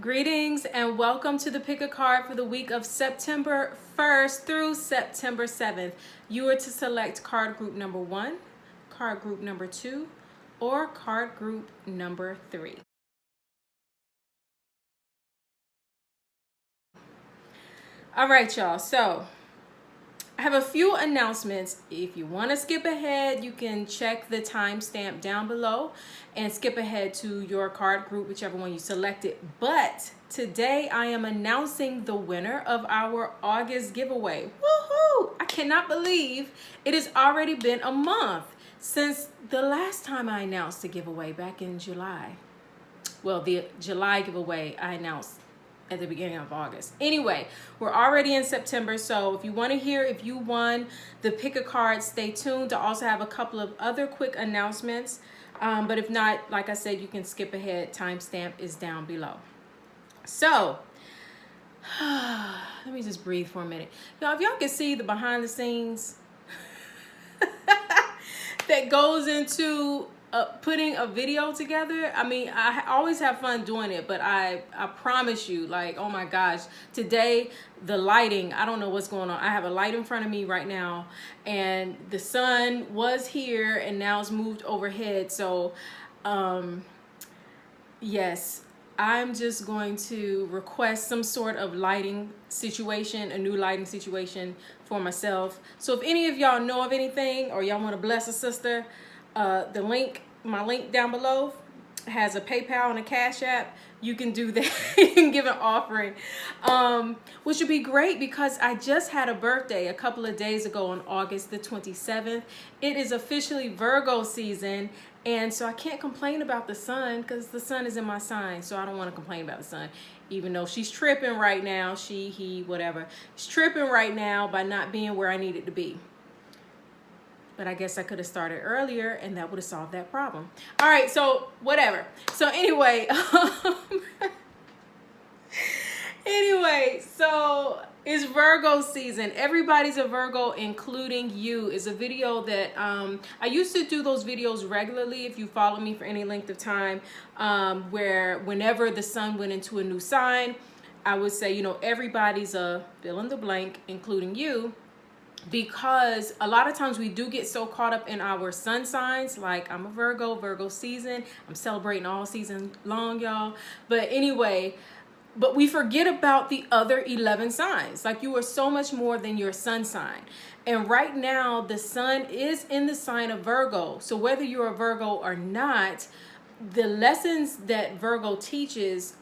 Greetings and welcome to the Pick a Card for the week of September 1st through September 7th. You are to select card group number 1, card group number 2, or card group number 3. All right, y'all. So I have a few announcements. If you want to skip ahead, you can check the timestamp down below and skip ahead to your card group, whichever one you selected. But today I am announcing the winner of our August giveaway. Woohoo! I cannot believe it has already been a month since the last time I announced the giveaway back in July. Well, the July giveaway I announced at the beginning of August. Anyway, we're already in September, so if you want to hear if you won the pick a card, stay tuned. I also have a couple of other quick announcements, but if not, like I said, you can skip ahead. Timestamp is down below. So let me just breathe for a minute. Y'all, if y'all can see the behind the scenes that goes into putting a video together. I mean, I always have fun doing it, but I promise you, like, oh my gosh, today the lighting, I don't know what's going on. I have a light in front of me right now, and the sun was here and now it's moved overhead. So yes, I'm just going to request some sort of lighting situation, a new lighting situation for myself. So if any of y'all know of anything, or y'all want to bless a sister, my link down below has a PayPal and a Cash App. You can do that. You can give an offering, which would be great because I just had a birthday a couple of days ago on August the 27th. It is officially Virgo season, and so I can't complain about the sun because the sun is in my sign, so I don't want to complain about the sun, even though she's tripping right now. He, whatever. She's tripping right now by not being where I needed to be. But I guess I could have started earlier and that would have solved that problem. All right, so whatever. So anyway, so it's Virgo season. Everybody's a Virgo, including you. Is a video that I used to do those videos regularly, if you follow me for any length of time, where whenever the sun went into a new sign, I would say, you know, everybody's a fill in the blank, including you. Because a lot of times we do get so caught up in our sun signs. Like, I'm a Virgo season. I'm celebrating all season long, y'all. But anyway, but we forget about the other 11 signs. Like, you are so much more than your sun sign. And right now, the sun is in the sign of Virgo. So whether you're a Virgo or not, the lessons that Virgo teaches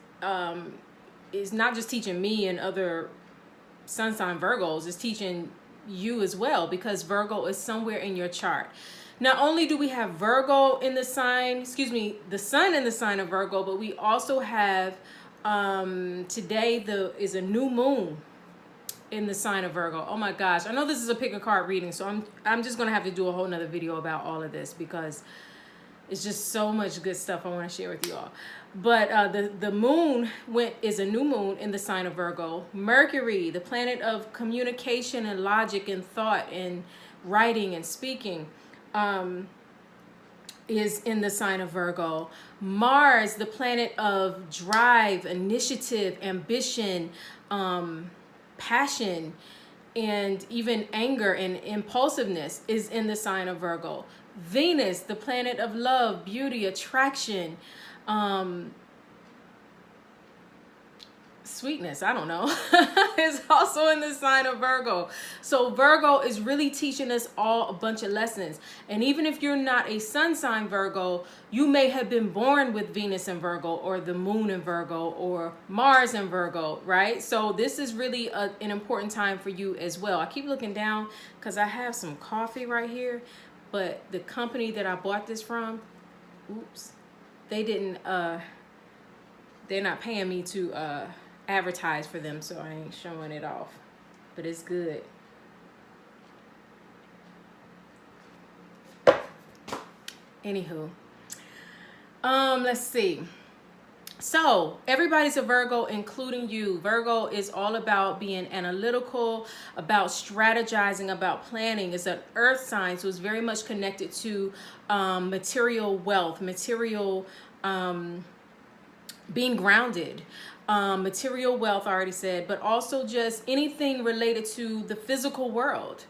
is not just teaching me and other sun sign Virgos, it's teaching you as well, because Virgo is somewhere in your chart. Not only do we have Virgo in the sign, the sun in the sign of Virgo, but we also have today is a new moon in the sign of Virgo. Oh my gosh, I know this is a pick a card reading, so I'm just gonna have to do a whole nother video about all of this because it's just so much good stuff I want to share with you all. But the moon is a new moon in the sign of Virgo. Mercury, the planet of communication and logic and thought and writing and speaking, is in the sign of Virgo. Mars, the planet of drive, initiative, ambition, passion, and even anger and impulsiveness, is in the sign of Virgo. Venus, the planet of love, beauty, attraction, sweetness, I don't know, is also in the sign of Virgo. So Virgo is really teaching us all a bunch of lessons. And even if you're not a sun sign Virgo, you may have been born with Venus in Virgo, or the moon in Virgo, or Mars in Virgo, right? So this is really an important time for you as well. I keep looking down because I have some coffee right here, but the company that I bought this from, oops, they didn't, they're not paying me to advertise for them, so I ain't showing it off, but it's good. Anywho, let's see. So everybody's a Virgo, including you. Virgo is all about being analytical, about strategizing, about planning. It's an earth sign, so it's very much connected to material wealth, material being grounded, material wealth, I already said, but also just anything related to the physical world.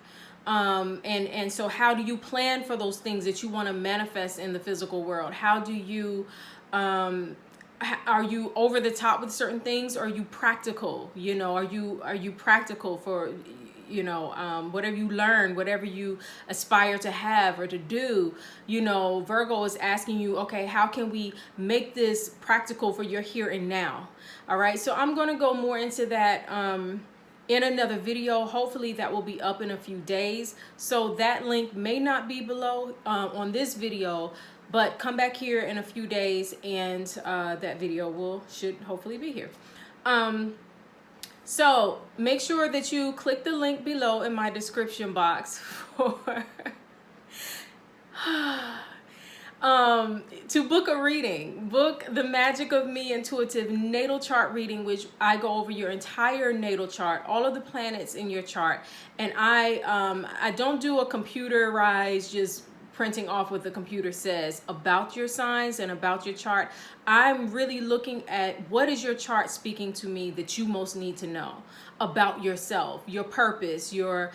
And so how do you plan for those things that you want to manifest in the physical world? How do you, are you over the top with certain things, or are you practical? You know, are you practical for, you know, whatever you learn, whatever you aspire to have or to do? You know, Virgo is asking you, okay, how can we make this practical for your here and now? All right, so I'm going to go more into that in another video. Hopefully that will be up in a few days. So that link may not be below on this video, but come back here in a few days and that video should hopefully be here. So make sure that you click the link below in my description box for to book a reading. Book the Magic of Me intuitive natal chart reading, which I go over your entire natal chart, all of the planets in your chart. And I don't do a computerized just printing off what the computer says about your signs and about your chart. I'm really looking at what is your chart speaking to me that you most need to know about yourself, your purpose, your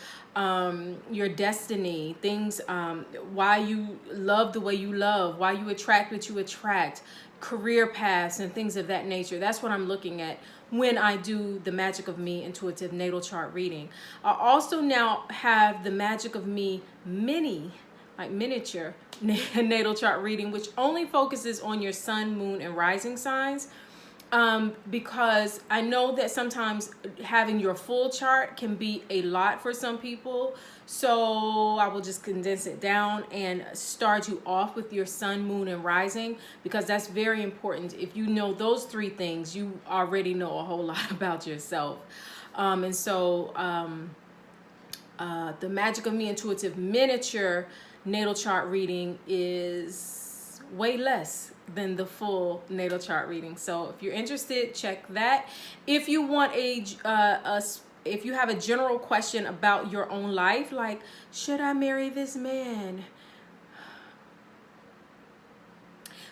destiny, things, why you love the way you love, why you attract what you attract, career paths and things of that nature. That's what I'm looking at when I do the Magic of Me intuitive natal chart reading. I also now have the Magic of Me miniature natal chart reading, which only focuses on your sun, moon, and rising signs. Because I know that sometimes having your full chart can be a lot for some people. So I will just condense it down and start you off with your sun, moon, and rising, because that's very important. If you know those three things, you already know a whole lot about yourself. And so the Magic of Me intuitive miniature natal chart reading is way less than the full natal chart reading. So if you're interested, check that. If you want if you have a general question about your own life, like, should I marry this man?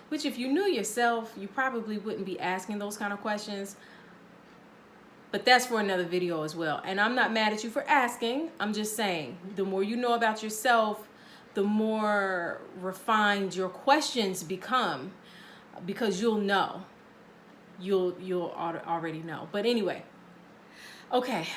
Which, if you knew yourself, you probably wouldn't be asking those kind of questions. But that's for another video as well. And I'm not mad at you for asking. I'm just saying, the more you know about yourself, the more refined your questions become, because you'll know. You'll already know. But anyway, okay.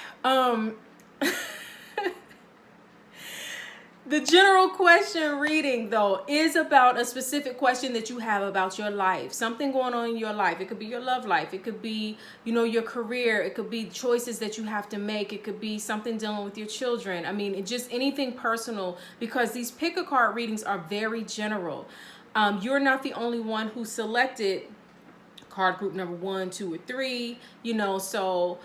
The general question reading, though, is about a specific question that you have about your life. Something going on in your life. It could be your love life. It could be, you know, your career. It could be choices that you have to make. It could be something dealing with your children. I mean, it just anything personal, because these pick-a-card readings are very general. You're not the only one who selected card group number 1, 2, or 3, you know, so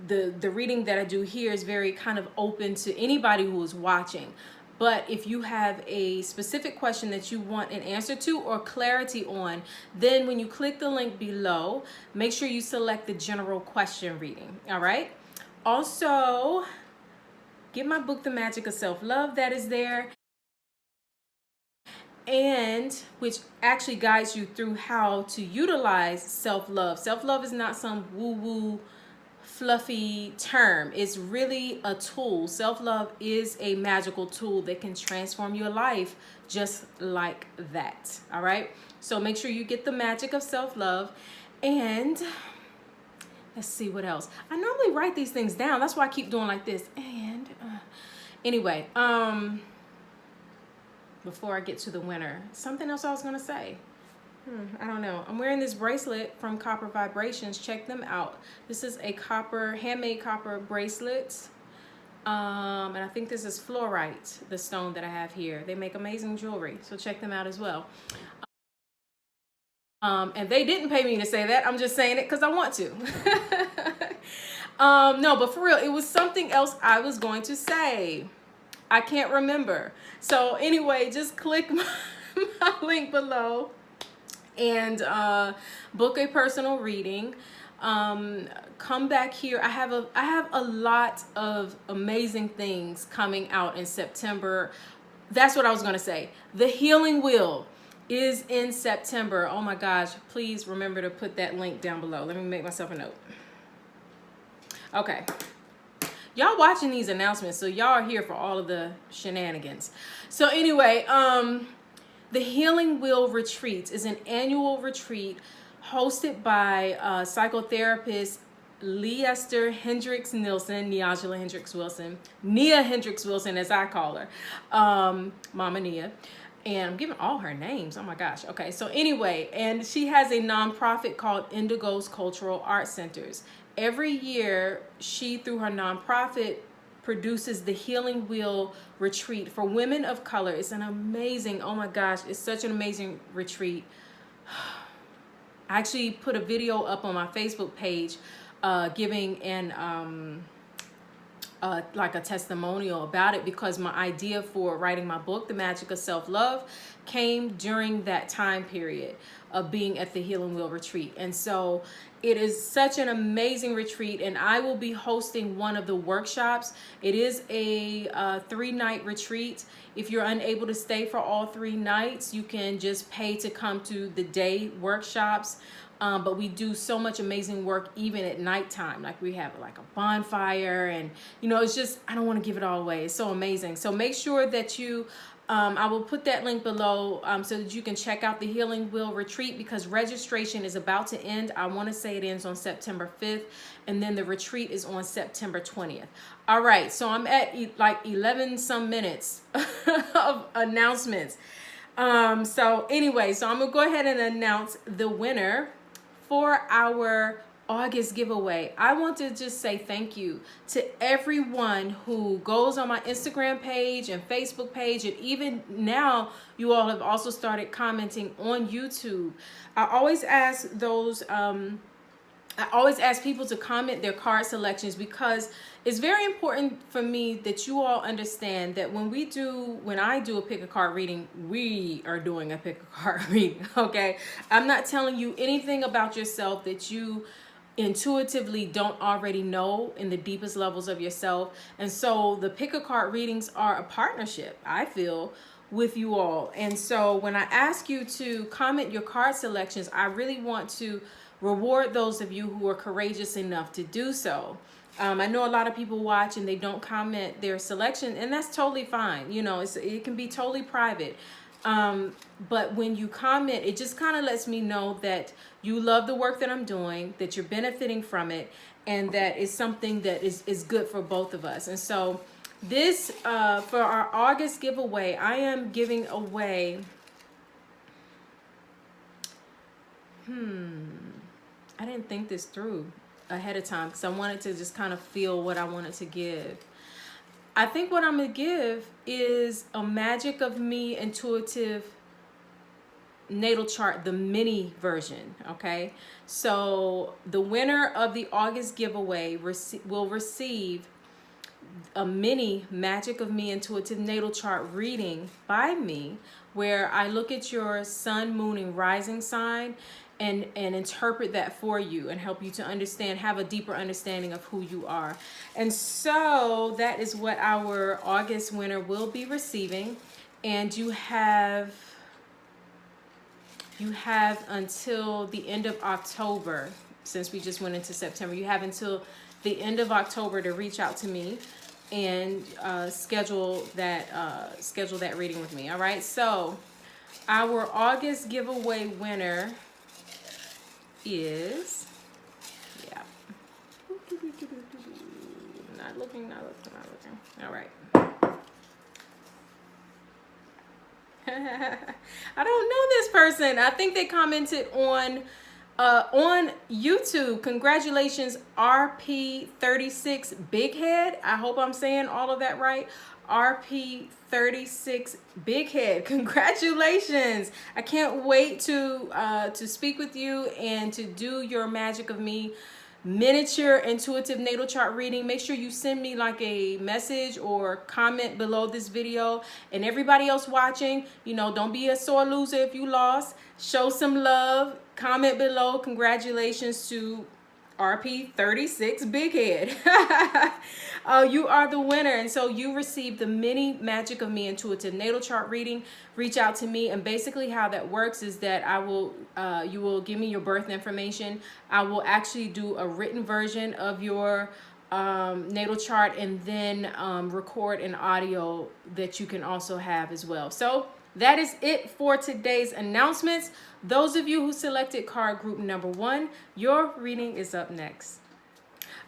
the reading that I do here is very kind of open to anybody who is watching. But if you have a specific question that you want an answer to or clarity on, then when you click the link below, make sure you select the general question reading. All right. Also, get my book, The Magic of Self-Love, that is there, and which actually guides you through how to utilize self-love. Self-love is not some woo-woo fluffy term. It's really a tool. Self-love is a magical tool that can transform your life just like that. All right, so make sure you get the Magic of Self-Love. And let's see what else. I normally write these things down, that's why I keep doing like this. And anyway, before I get to the winner, something else I was gonna say. I don't know. I'm wearing this bracelet from Copper Vibrations. Check them out. This is a handmade copper bracelet. And I think this is fluorite, the stone that I have here. They make amazing jewelry, so check them out as well. And they didn't pay me to say that. I'm just saying it because I want to. No, but for real, it was something else I was going to say. I can't remember. So anyway, just click my link below and book a personal reading. Come back here. I have a lot of amazing things coming out in September. That's what I was going to say. The Healing Wheel. is in September. Oh my gosh, please remember to put that link down below. Let me make myself a note. Okay. Y'all watching these announcements, so y'all are here for all of the shenanigans. So anyway, the Healing Wheel Retreats is an annual retreat hosted by psychotherapist Leester Hendricks Nielsen, Neogela Hendricks Wilson, Nia Hendricks Wilson, as I call her, Mama Nia. And I'm giving all her names. Oh my gosh. Okay. So anyway, and she has a nonprofit called Indigo's Cultural Arts Centers. Every year, she, through her nonprofit, produces the Healing Wheel Retreat for women of color. It's an amazing, oh my gosh, it's such an amazing retreat. I actually put a video up on my Facebook page giving an like a testimonial about it, because my idea for writing my book, The Magic of Self-Love, came during that time period of being at the Healing Wheel Retreat. And so it is such an amazing retreat, and I will be hosting one of the workshops. It is a 3-night retreat. If you're unable to stay for all 3 nights, you can just pay to come to the day workshops. But we do so much amazing work even at nighttime. Like we have like a bonfire, and you know, it's just, I don't want to give it all away. It's so amazing. So make sure that you, I will put that link below so that you can check out the Healing Wheel Retreat, because registration is about to end. I want to say it ends on September 5th, and then the retreat is on September 20th. All right, so I'm at like 11 some minutes of announcements. So anyway, so I'm gonna go ahead and announce the winner for our August giveaway. I want to just say thank you to everyone who goes on my Instagram page and Facebook page, and even now you all have also started commenting on YouTube. I always ask those I always ask people to comment their card selections, because it's very important for me that you all understand that when I do a pick a card reading, we are doing a pick a card reading, okay? I'm not telling you anything about yourself that you intuitively don't already know in the deepest levels of yourself. And so the pick a card readings are a partnership, I feel, with you all. And so when I ask you to comment your card selections, I really want to reward those of you who are courageous enough to do so. I know a lot of people watch and they don't comment their selection, and that's totally fine. You know, it can be totally private. But when you comment, it just kind of lets me know that you love the work that I'm doing, that you're benefiting from it, and that it's something that is good for both of us. And so this, for our August giveaway, I am giving away, I didn't think this through ahead of time, because I wanted to just kind of feel what I wanted to give. I think what I'm going to give is a Magic of Me intuitive natal chart, the mini version, okay? So the winner of the August giveaway will receive a mini Magic of Me intuitive natal chart reading by me, where I look at your sun, moon, and rising sign and interpret that for you and help you to understand, have a deeper understanding of who you are. And so that is what our August winner will be receiving. And you have until the end of October, since we just went into September, you have until the end of October to reach out to me and schedule that reading with me. All right, so our August giveaway winner is, yeah, not looking. All right. I don't know this person. I think they commented on YouTube. Congratulations, RP36 Big Head. I hope I'm saying all of that right. RP36 Big Head. Congratulations. I can't wait to speak with you and to do your Magic of Me miniature intuitive natal chart reading. Make sure you send me like a message or comment below this video. And everybody else watching, you know, don't be a sore loser if you lost. Show some love. Comment below. Congratulations to RP36 Big Head. You are the winner. And so you received the mini Magic of Me intuitive natal chart reading. Reach out to me. And basically how that works is that you will give me your birth information. I will actually do a written version of your natal chart, and then record an audio that you can also have as well. So that is it for today's announcements. Those of you who selected card group number 1, your reading is up next.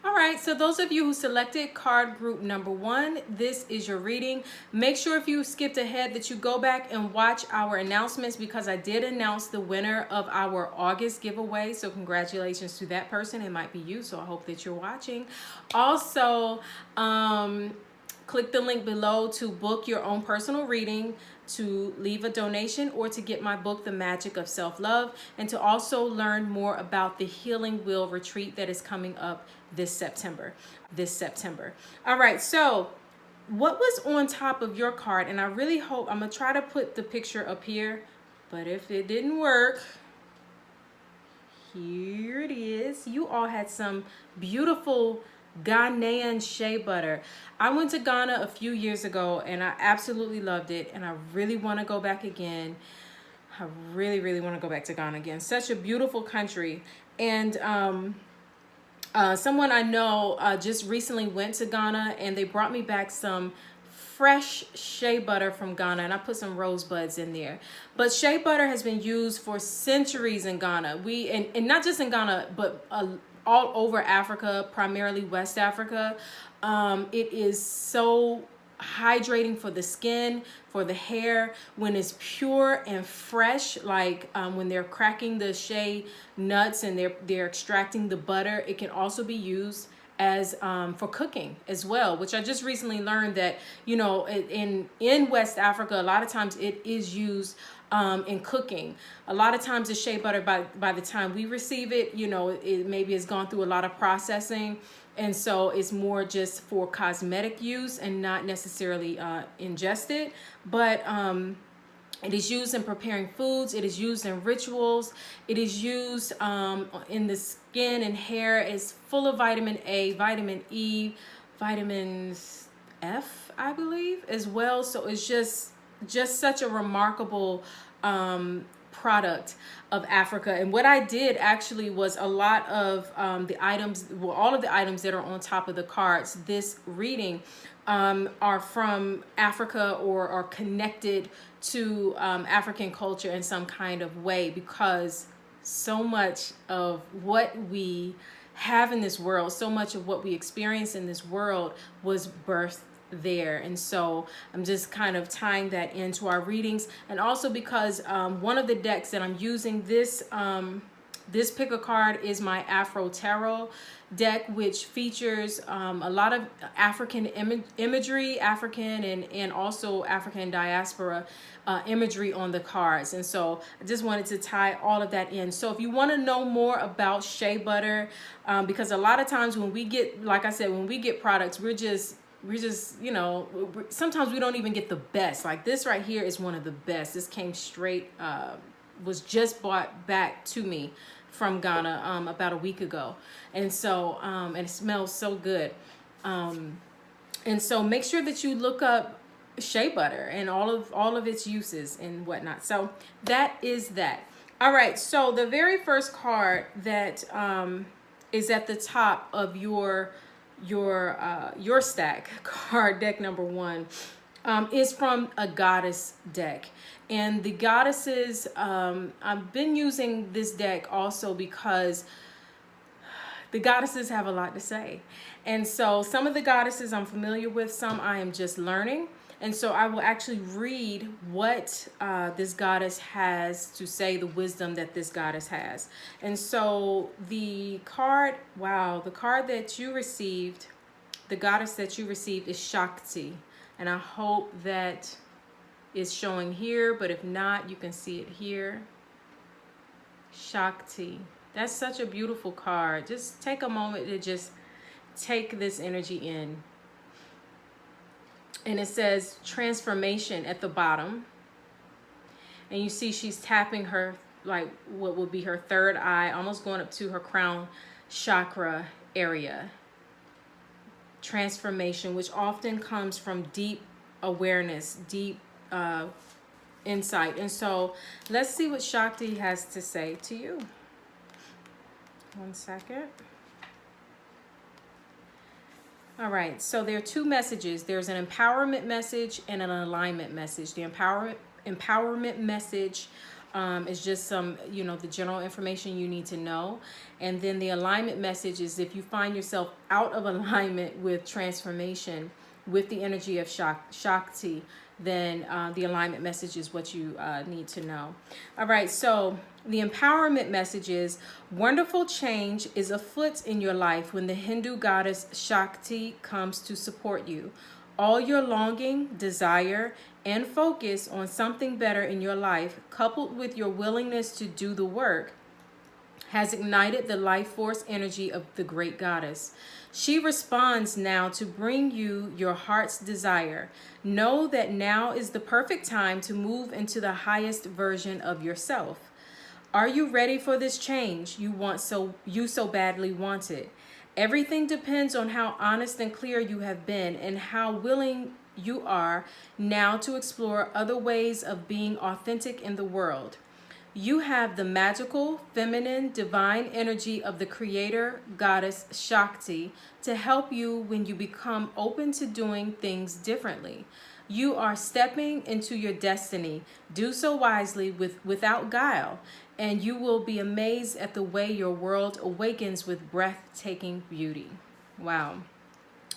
All right, so those of you who selected card group number 1, this is your reading. Make sure if you skipped ahead that you go back and watch our announcements, because I did announce the winner of our August giveaway. So congratulations to that person. It might be you, so I hope that you're watching. Also, click the link below to book your own personal reading, to leave a donation, or to get my book, The Magic of Self-Love, and to also learn more about the Healing Wheel Retreat that is coming up this September. All right, so what was on top of your card, and I really hope, I'm gonna try to put the picture up here, but if it didn't work, here it is. You all had some beautiful Ghanaian shea butter. I went to Ghana a few years ago and I absolutely loved it, and I really want to go back again. I really want to go back to Ghana again. Such a beautiful country. And someone I know just recently went to Ghana, and they brought me back some fresh shea butter from Ghana, and I put some rosebuds in there. But shea butter has been used for centuries in Ghana. And not just in Ghana, but all over Africa, primarily West Africa. It is so hydrating for the skin, for the hair, when it's pure and fresh, like when they're cracking the shea nuts and they're extracting the butter. It can also be used as for cooking as well, which I just recently learned that, you know, in West Africa, a lot of times it is used in cooking. A lot of times the shea butter, by the time we receive it, you know, it maybe has gone through a lot of processing, and so it's more just for cosmetic use and not necessarily ingested. But it is used in preparing foods. It is used in rituals. It is used in the skin and hair. It's full of vitamin A, vitamin E, vitamins F, I believe, as well. So it's just such a remarkable product of Africa. And what I did actually was a lot of the items, well, all of the items that are on top of the cards this reading are from Africa, or are connected to African culture in some kind of way, because so much of what we have in this world, so much of what we experience in this world was birthed there. And so I'm just kind of tying that into our readings. And also because one of the decks that I'm using, this pick a card, is my Afro Tarot deck, which features a lot of African imagery, African and also African diaspora imagery on the cards. And so I just wanted to tie all of that in. So if you want to know more about shea butter, because a lot of times when we get, like I said, when we get products, we're just, you know, sometimes we don't even get the best. Like this right here is one of the best. This came straight, was just bought back to me from Ghana about a week ago. And so, and it smells so good. And so make sure that you look up shea butter and all of its uses and whatnot. So that is that. All right. So the very first card that is at the top of your stack, card deck number 1, is from a goddess deck. And the goddesses, I've been using this deck also because the goddesses have a lot to say. And so some of the goddesses I'm familiar with, some I am just learning. And so I will actually read what this goddess has to say, the wisdom that this goddess has. And so the card, wow, the card that you received, the goddess that you received is Shakti. And I hope that is showing here, but if not, you can see it here. Shakti. That's such a beautiful card. Just take a moment to just take this energy in. And it says transformation at the bottom. And you see she's tapping her, like what would be her third eye, almost going up to her crown chakra area. Transformation, which often comes from deep awareness, deep insight. And so let's see what Shakti has to say to you. One second. All right, so there are two messages. There's an empowerment message and an alignment message. The empowerment message is just some, the general information you need to know. And then the alignment message is if you find yourself out of alignment with transformation, with the energy of Shakti, then the alignment message is what you need to know. All right, so the empowerment message is wonderful change is afoot in your life when the Hindu goddess Shakti comes to support you. All your longing, desire, and focus on something better in your life, coupled with your willingness to do the work, has ignited the life force energy of the great goddess. She responds now to bring you your heart's desire. Know that now is the perfect time to move into the highest version of yourself. Are you ready for this change you so badly wanted? Everything depends on how honest and clear you have been and how willing you are now to explore other ways of being authentic in the world. You have the magical, feminine, divine energy of the creator goddess Shakti to help you when you become open to doing things differently. You are stepping into your destiny. Do so wisely without guile, and you will be amazed at the way your world awakens with breathtaking beauty. Wow.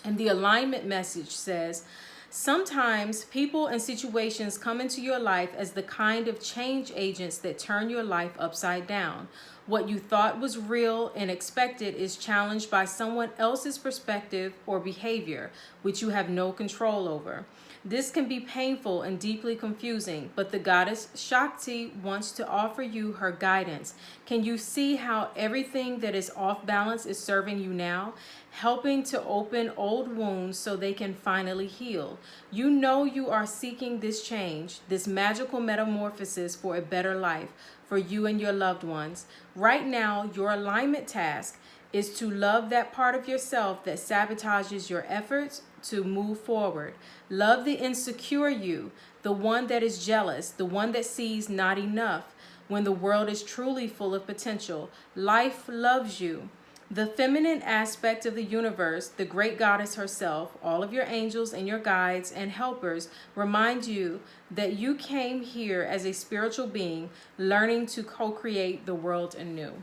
And the alignment message says, sometimes people and situations come into your life as the kind of change agents that turn your life upside down. What you thought was real and expected is challenged by someone else's perspective or behavior, which you have no control over. This can be painful and deeply confusing, but the goddess Shakti wants to offer you her guidance. Can you see how everything that is off balance is serving you now? Helping to open old wounds so they can finally heal. You know you are seeking this change, this magical metamorphosis for a better life for you and your loved ones. Right now, your alignment task is to love that part of yourself that sabotages your efforts to move forward. Love the insecure you, the one that is jealous, the one that sees not enough when the world is truly full of potential. Life loves you. The feminine aspect of the universe, the great goddess herself, all of your angels and your guides and helpers remind you that you came here as a spiritual being, learning to co-create the world anew.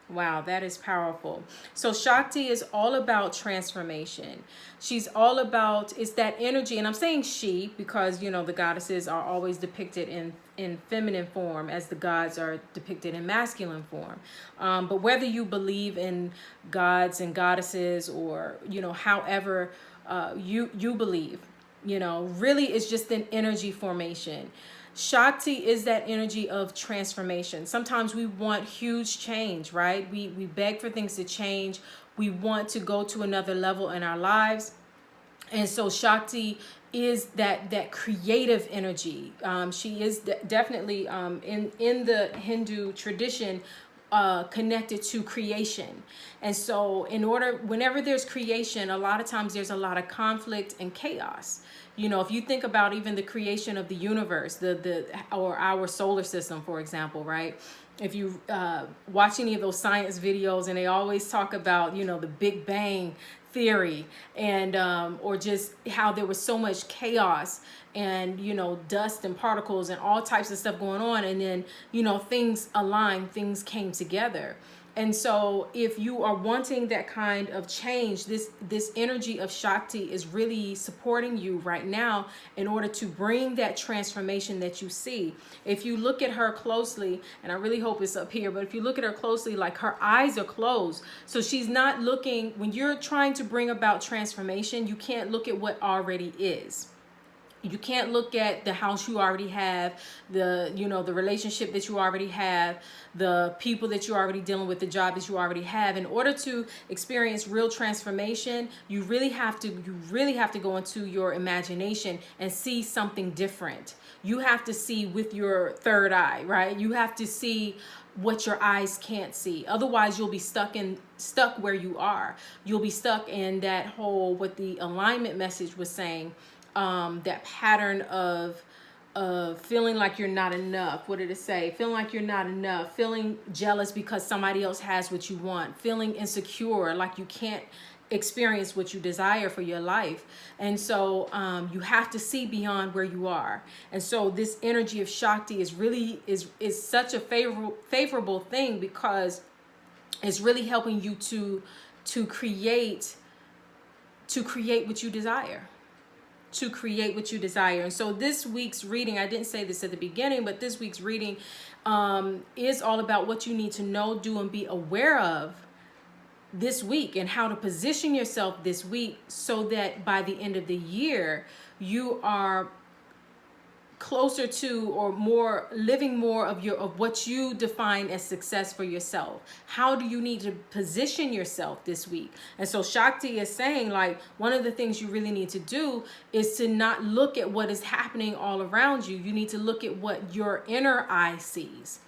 Wow, that is powerful. So Shakti is all about transformation. She's all about, it's that energy. And I'm saying she because, the goddesses are always depicted in feminine form as the gods are depicted in masculine form. But whether you believe in gods and goddesses or, however you believe, really it's just an energy formation. Shakti is that energy of transformation. Sometimes we want huge change, right? We beg for things to change. We want to go to another level in our lives. And so Shakti is that creative energy. She is definitely in the Hindu tradition connected to creation. And so whenever there's creation, a lot of times there's a lot of conflict and chaos. If you think about even the creation of the universe, or our solar system, for example, right? If you watch any of those science videos and they always talk about, the Big Bang theory and or just how there was so much chaos and dust and particles and all types of stuff going on, and then things aligned, things came together. And so if you are wanting that kind of change, this energy of Shakti is really supporting you right now in order to bring that transformation that you see. If you look at her closely, and I really hope it's up here, but if you look at her closely, like her eyes are closed. So she's not looking, when you're trying to bring about transformation, you can't look at what already is. You can't look at the house you already have, the, you know, the relationship that you already have, the people that you're already dealing with, the job that you already have. In order to experience real transformation, you really have to go into your imagination and see something different. You have to see with your third eye, right? You have to see what your eyes can't see. Otherwise, you'll be stuck where you are. You'll be stuck in that whole, what the alignment message was saying, that pattern of feeling like you're not enough. What did it say? Feeling like you're not enough, feeling jealous because somebody else has what you want, feeling insecure, like you can't experience what you desire for your life. And so you have to see beyond where you are. And so this energy of Shakti is really is such a favorable thing, because it's really helping you to create what you desire. To create what you desire. And so this week's reading, I didn't say this at the beginning, but this week's reading is all about what you need to know, do, and be aware of this week, and how to position yourself this week so that by the end of the year, you are closer to, or more, living more of what you define as success for yourself. How do you need to position yourself this week? And so Shakti is saying, like, one of the things you really need to do is to not look at what is happening all around you. You need to look at what your inner eye sees.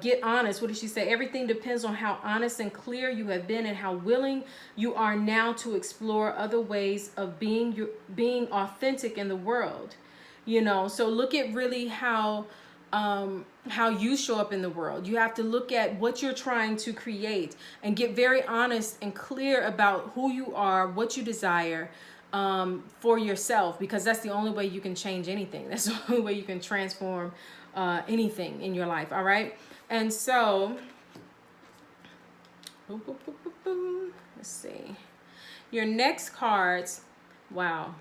Get honest. What did she say? Everything depends on how honest and clear you have been, and how willing you are now to explore other ways of being authentic in the world. You know, so look at really how you show up in the world. You have to look at what you're trying to create and get very honest and clear about who you are, what you desire for yourself, because that's the only way you can change anything. That's the only way you can transform anything in your life. All right. And so let's see your next cards. Wow.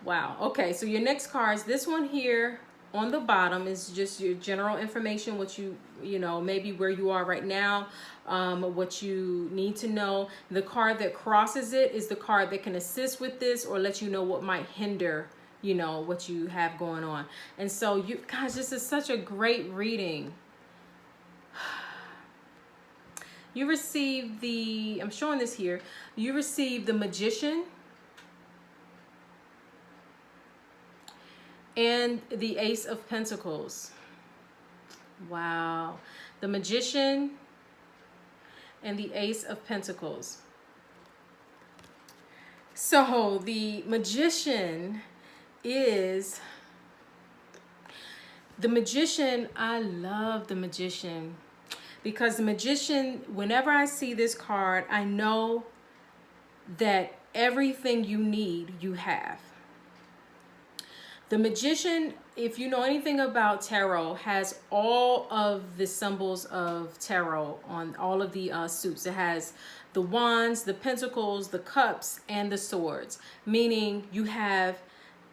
Okay, so your next cards, this one here on the bottom is just your general information, what you know, maybe where you are right now, what you need to know. The card that crosses it is the card that can assist with this or let you know what might hinder, you know, what you have going on. And so you guys, this is such a great reading. You receive I'm showing this here, you receive the Magician and the Ace of Pentacles. Wow. The Magician and the Ace of Pentacles. So the Magician is the Magician. I love the Magician, because the Magician, whenever I see this card, I know that everything you need, you have. The Magician, if you know anything about tarot, has all of the symbols of tarot on all of the suits. It has the wands, the pentacles, the cups, and the swords, meaning you have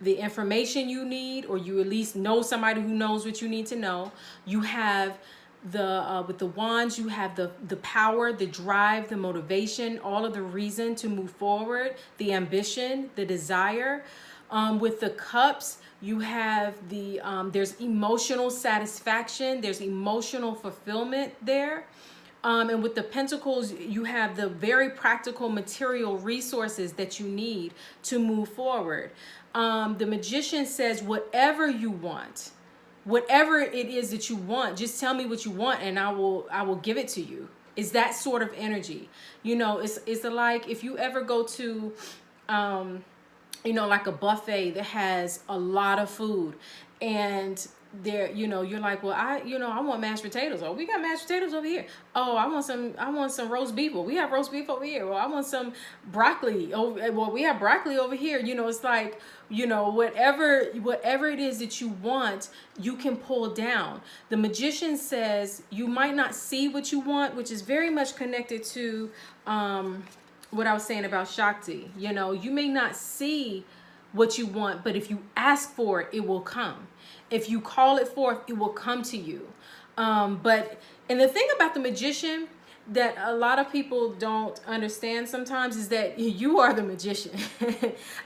the information you need, or you at least know somebody who knows what you need to know. You have with the wands, you have the power, the drive, the motivation, all of the reason to move forward, the ambition, the desire. With the cups, you have there's emotional satisfaction, there's emotional fulfillment there. And with the pentacles, you have the very practical material resources that you need to move forward. The Magician says, whatever you want, whatever it is that you want, just tell me what you want and I will give it to you. Is that sort of energy. You know, it's like if you ever go to, you know, like a buffet that has a lot of food, and there, you know, you're like, well, I want mashed potatoes. Oh, we got mashed potatoes over here. Oh, I want some roast beef. Well, we have roast beef over here. Well, I want some broccoli. Oh, well, we have broccoli over here. You know, it's like, you know, whatever it is that you want, you can pull down. The Magician says you might not see what you want, which is very much connected to what I was saying about Shakti. You know, you may not see what you want, but if you ask for it, it will come. If you call it forth, it will come to you. And the thing about the Magician that a lot of people don't understand sometimes is that you are the magician.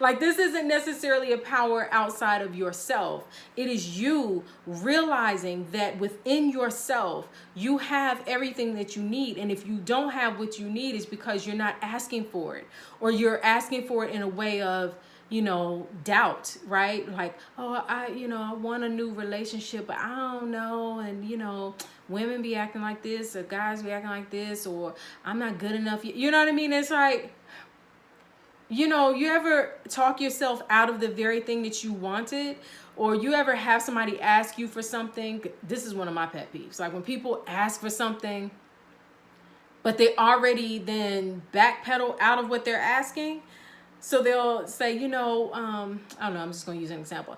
Like, this isn't necessarily a power outside of yourself. It is you realizing that within yourself, you have everything that you need. And if you don't have what you need, it's because you're not asking for it, or you're asking for it in a way of, doubt, right? Like, oh, I want a new relationship, but I don't know. And, women be acting like this, or guys be acting like this, or I'm not good enough. You know what I mean? It's like, you ever talk yourself out of the very thing that you wanted, or you ever have somebody ask you for something? This is one of my pet peeves. Like, when people ask for something, but they already then backpedal out of what they're asking. So they'll say, I don't know, I'm just going to use an example.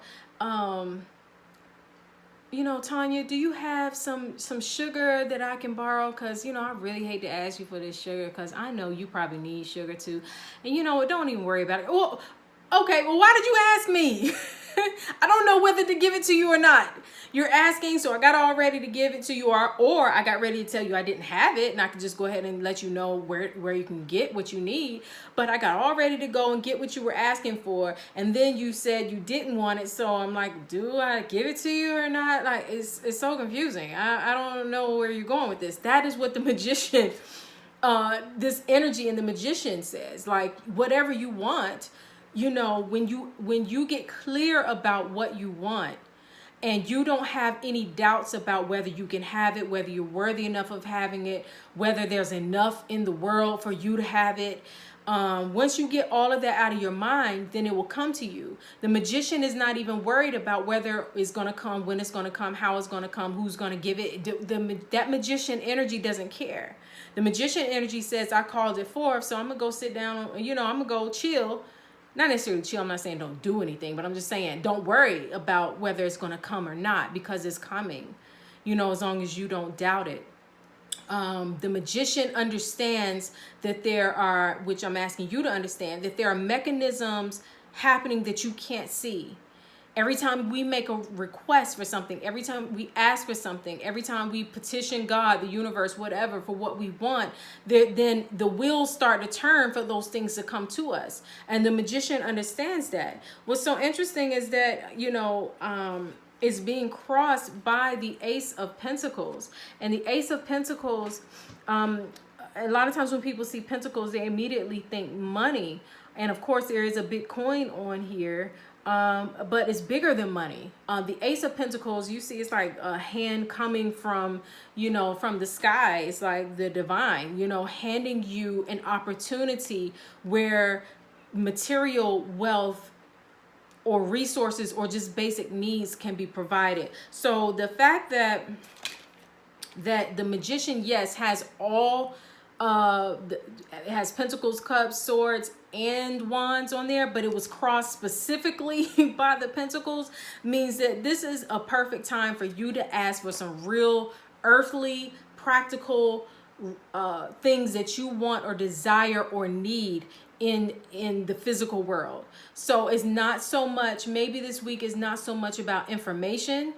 Tonya, do you have some sugar that I can borrow? Because, I really hate to ask you for this sugar, because I know you probably need sugar too. And don't even worry about it. Well, okay, well, why did you ask me? I don't know whether to give it to you or not. You're asking, so I got all ready to give it to you, or I got ready to tell you I didn't have it, and I could just go ahead and let you know where you can get what you need. But I got all ready to go and get what you were asking for, and then you said you didn't want it, so I'm like, do I give it to you or not? Like, it's so confusing. I don't know where you're going with this. That is what the magician, this energy in the magician says. Like, whatever you want, when you get clear about what you want, and you don't have any doubts about whether you can have it, whether you're worthy enough of having it, whether there's enough in the world for you to have it. Once you get all of that out of your mind, then it will come to you. The magician is not even worried about whether it's going to come, when it's going to come, how it's going to come, who's going to give it. That magician energy doesn't care. The magician energy says, I called it forth, so I'm going to go sit down, I'm going to go chill. Not necessarily chill. I'm not saying don't do anything, but I'm just saying don't worry about whether it's going to come or not, because it's coming, as long as you don't doubt it. The magician understands that there are, which I'm asking you to understand, that there are mechanisms happening that you can't see. Every time we make a request for something, every time we ask for something, every time we petition God, the universe, whatever, for what we want, then the wheels start to turn for those things to come to us. And the magician understands that. What's so interesting is that, is being crossed by the Ace of Pentacles. And the Ace of Pentacles, a lot of times when people see pentacles, they immediately think money. And of course, there is a big coin on here. But it's bigger than money. The Ace of Pentacles, you see, it's like a hand coming from, from the sky. It's like the divine, handing you an opportunity where material wealth or resources or just basic needs can be provided. So the fact that the magician, yes, has all it has pentacles, cups, swords, and wands on there, but it was crossed specifically by the pentacles, means that this is a perfect time for you to ask for some real earthly, practical things that you want or desire or need in the physical world. So it's not so much, maybe this week is not so much about information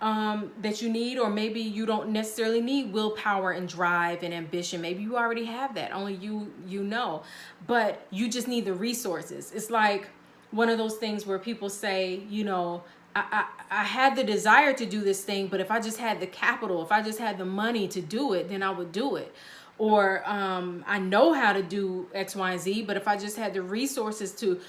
that you need, or maybe you don't necessarily need willpower and drive and ambition. Maybe you already have that, only you know, but you just need the resources. It's like one of those things where people say, I had the desire to do this thing, but if I just had the capital, if I just had the money to do it, then I would do it. Or I know how to do X, Y, and Z, but if I just had the resources to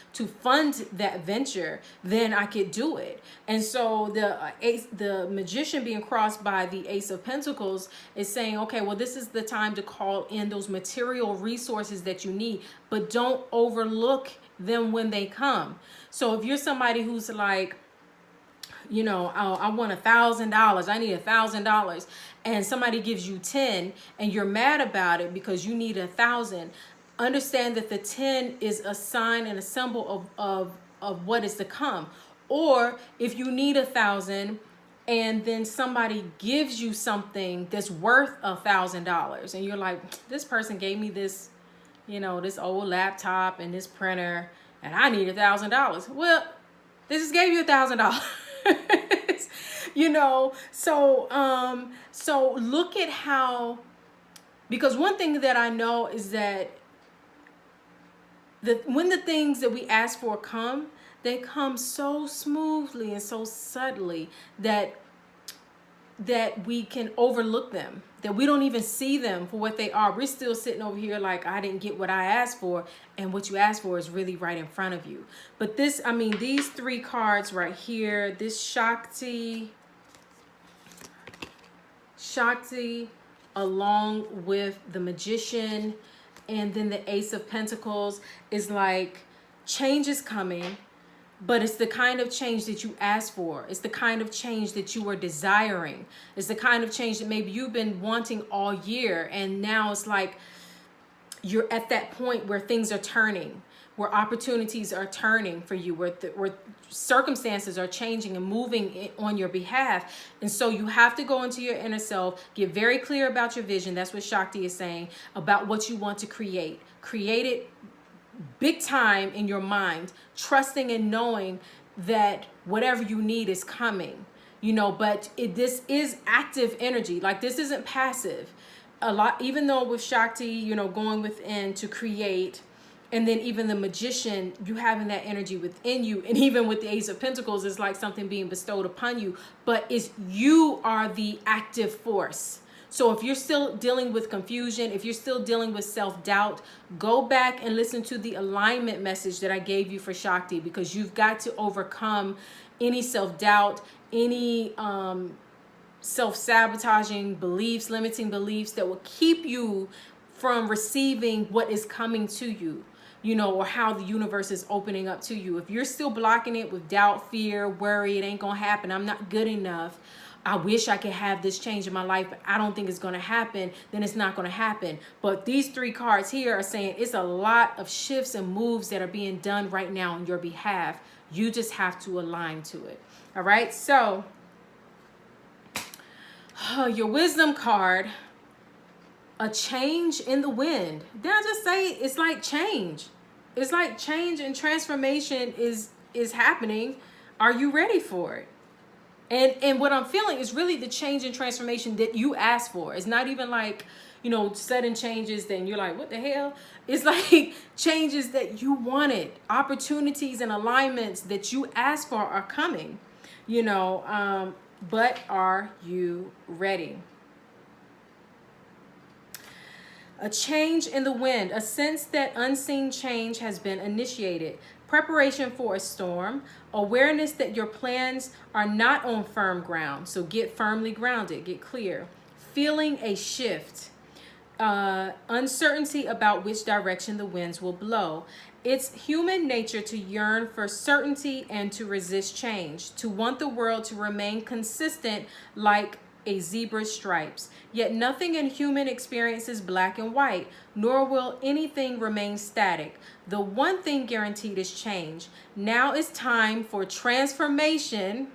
fund that venture, then I could do it. And so the magician being crossed by the Ace of Pentacles is saying, okay, well, this is the time to call in those material resources that you need, but don't overlook them when they come. So if you're somebody who's like, I want $1,000. I need $1,000. And somebody gives you 10 and you're mad about it because you need 1,000. Understand that the 10 is a sign and a symbol of what is to come. Or if you need 1,000 and then somebody gives you something that's worth $1,000 and you're like, this person gave me this, this old laptop and this printer and I need $1,000. Well, they just gave you $1,000. So look at how Because one thing that I know is that when the things that we ask for come, they come so smoothly and so subtly that we can overlook them, that we don't even see them for what they are. We're still sitting over here like, I didn't get what I asked for, and what you asked for is really right in front of you. But this, I mean, these three cards right here, this Shakti, along with the Magician, and then the Ace of Pentacles, is like, change is coming. But it's the kind of change that you asked for. It's the kind of change that you were desiring. It's the kind of change that maybe you've been wanting all year. And now it's like you're at that point where things are turning, where opportunities are turning for you, where circumstances are changing and moving on your behalf. And so you have to go into your inner self, get very clear about your vision. That's what Shakti is saying, about what you want to create. Create it big time in your mind, trusting and knowing that whatever you need is coming, but this is active energy. Like, this isn't passive. A lot, even though with Shakti, going within to create, and then even the Magician, you having that energy within you, and even with the Ace of Pentacles, it's like something being bestowed upon you, but you are the active force. So if you're still dealing with confusion, if you're still dealing with self-doubt, go back and listen to the alignment message that I gave you for Shakti, because you've got to overcome any self-doubt, any self-sabotaging beliefs, limiting beliefs that will keep you from receiving what is coming to you, or how the universe is opening up to you. If you're still blocking it with doubt, fear, worry, it ain't gonna happen, I'm not good enough, I wish I could have this change in my life, but I don't think it's going to happen, then it's not going to happen. But these three cards here are saying it's a lot of shifts and moves that are being done right now on your behalf. You just have to align to it. All right. So your wisdom card, a change in the wind. Did I just say it's like change? It's like change and transformation is happening. Are you ready for it? And what I'm feeling is really the change and transformation that you asked for. It's not even like, sudden changes, then you're like, what the hell? It's like changes that you wanted. Opportunities and alignments that you asked for are coming, but are you ready? A change in the wind, a sense that unseen change has been initiated. Preparation for a storm, awareness that your plans are not on firm ground. So get firmly grounded, get clear. Feeling a shift, uncertainty about which direction the winds will blow. It's human nature to yearn for certainty and to resist change, to want the world to remain consistent like a zebra's stripes. Yet nothing in human experience is black and white, nor will anything remain static. The one thing guaranteed is change. Now is time for transformation,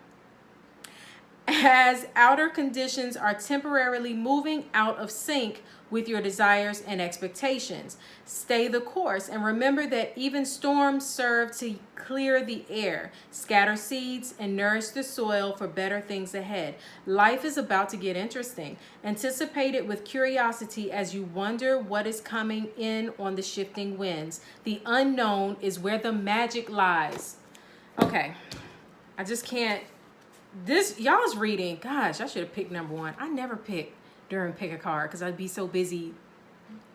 as outer conditions are temporarily moving out of sync with your desires and expectations. Stay the course and remember that even storms serve to clear the air, scatter seeds, and nourish the soil for better things ahead. Life is about to get interesting. Anticipate it with curiosity as you wonder what is coming in on the shifting winds. The unknown is where the magic lies. Okay, I just can't. This, y'all's reading, gosh, I should have picked number one. I never pick a card because I'd be so busy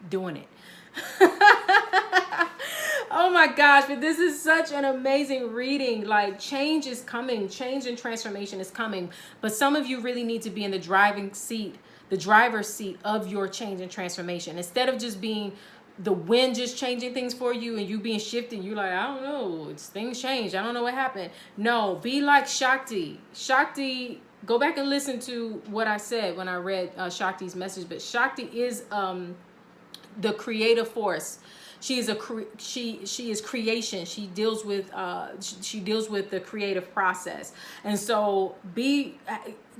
doing it. Oh my gosh, but this is such an amazing reading. Like, change is coming. Change and transformation is coming. But some of you really need to be in the driver's seat of your change and transformation. Instead of just being the wind just changing things for you and you being shifted, you're like, I don't know, things changed, I don't know what happened. No, be like Shakti. Go back and listen to what I said when I read Shakti's message. But Shakti is the creative force. She is she is creation. She deals with the creative process. And so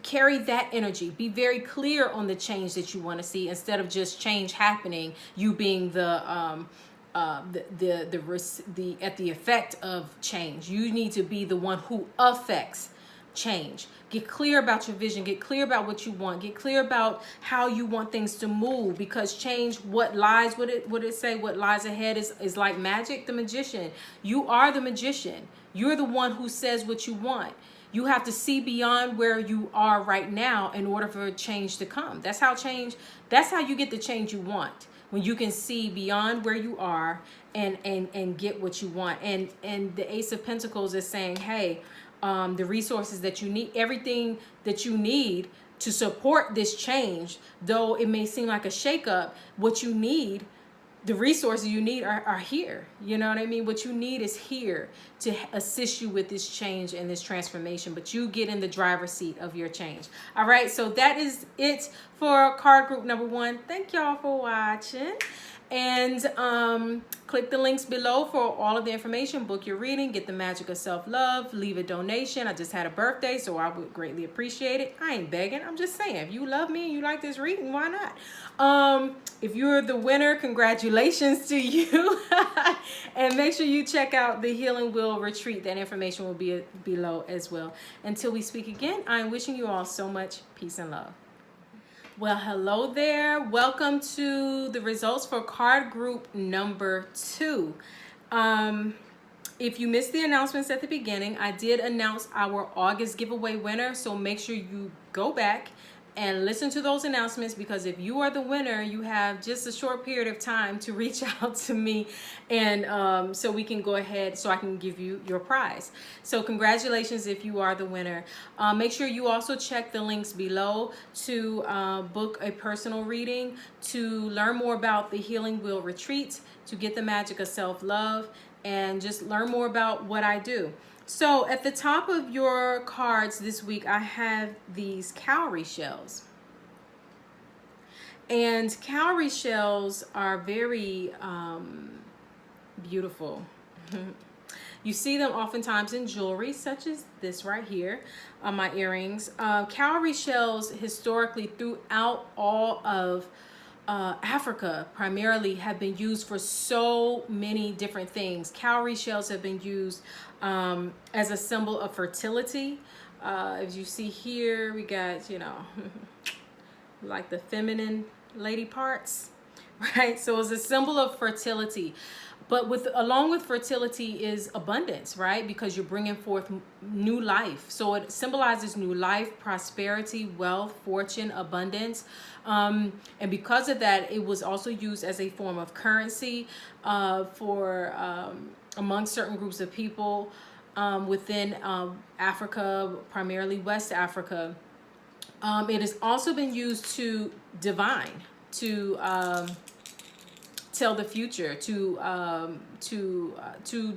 carry that energy. Be very clear on the change that you want to see, instead of just change happening, you being the effect of change. You need to be the one who affects change. Get clear about your vision. Get clear about what you want. Get clear about how you want things to move, because change, what lies, what it say, what lies ahead is like magic. The magician. You are the magician. You're the one who says what you want. You have to see beyond where you are right now in order for change to come. That's how you get the change you want. When you can see beyond where you are and get what you want. And the Ace of Pentacles is saying, hey, the resources that you need, everything that you need to support this change, though it may seem like a shakeup, what you need, the resources you need are here. You know what I mean? What you need is here to assist you with this change and this transformation, but you get in the driver's seat of your change. All right, so that is it for card group number 1. Thank y'all for watching. And click the links below for all of the information. Book your reading, get the magic of self-love, leave a donation. I just had a birthday, so I would greatly appreciate it. I ain't begging, I'm just saying, if you love me and you like this reading, why not? If you're the winner, congratulations to you. And make sure you check out the Healing Wheel Retreat. That information will be below as well. Until we speak again, I'm wishing you all so much peace and love. Well, hello there. Welcome to the results for card group number 2. If you missed the announcements at the beginning, I did announce our August giveaway winner. So make sure you go back and listen to those announcements, because if you are the winner, you have just a short period of time to reach out to me, and so we can go ahead, so I can give you your prize. So congratulations if you are the winner. Make sure you also check the links below to book a personal reading, to learn more about the Healing Wheel Retreat, to get the magic of self-love, and just learn more about what I do. So at the top of your cards this week, I have these cowrie shells. And cowrie shells are very beautiful. You see them oftentimes in jewelry, such as this right here on my earrings. Cowrie shells historically throughout all of Africa primarily have been used for so many different things. Cowrie shells have been used as a symbol of fertility. As you see here, we got, you know, like the feminine lady parts, right? So it's a symbol of fertility. But along with fertility is abundance, right? Because you're bringing forth new life. So it symbolizes new life, prosperity, wealth, fortune, abundance. And because of that, it was also used as a form of currency for among certain groups of people within Africa, primarily West Africa. It has also been used to divine, to tell the future, to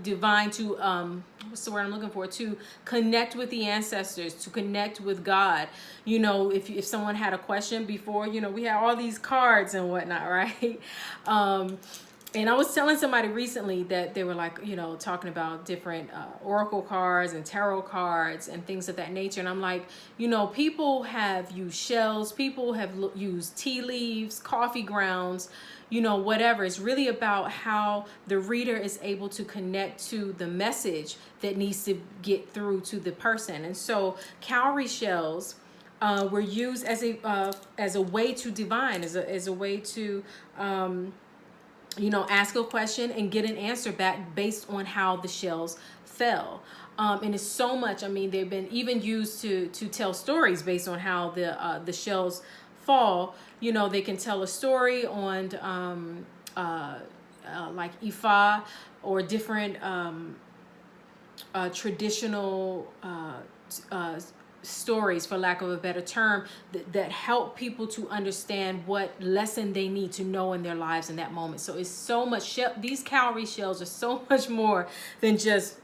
divine, to what's the word I'm looking for, to connect with the ancestors, to connect with God. You know, if someone had a question before, you know, we had all these cards and whatnot, right? And I was telling somebody recently that they were like, you know, talking about different oracle cards and tarot cards and things of that nature. And I'm like, you know, people have used shells, people have used tea leaves, coffee grounds, you know, whatever. It's really about how the reader is able to connect to the message that needs to get through to the person. And so cowrie shells were used as a way to divine, as a way to you know, ask a question and get an answer back based on how the shells fell. And it's so much. I mean, they've been even used to tell stories based on how the shells fall. You know, they can tell a story on like Ifa or different traditional stories, for lack of a better term, that help people to understand what lesson they need to know in their lives in that moment. So it's so much. These cowrie shells are so much more than just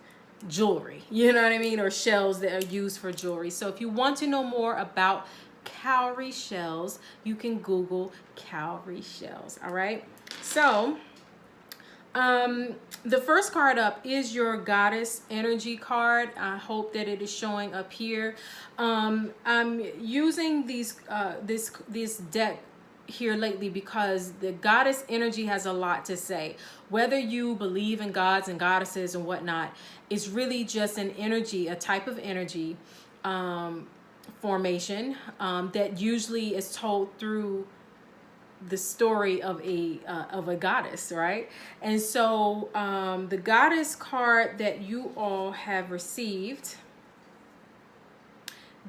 jewelry, you know what I mean, or shells that are used for jewelry. So if you want to know more about cowrie shells, you can Google cowrie shells. All right, so the first card up is your goddess energy card. I hope that it is showing up here. I'm using this deck here lately because the goddess energy has a lot to say. Whether you believe in gods and goddesses and whatnot, it's really just an energy, a type of energy formation that usually is told through the story of a goddess, right? And so the goddess card that you all have received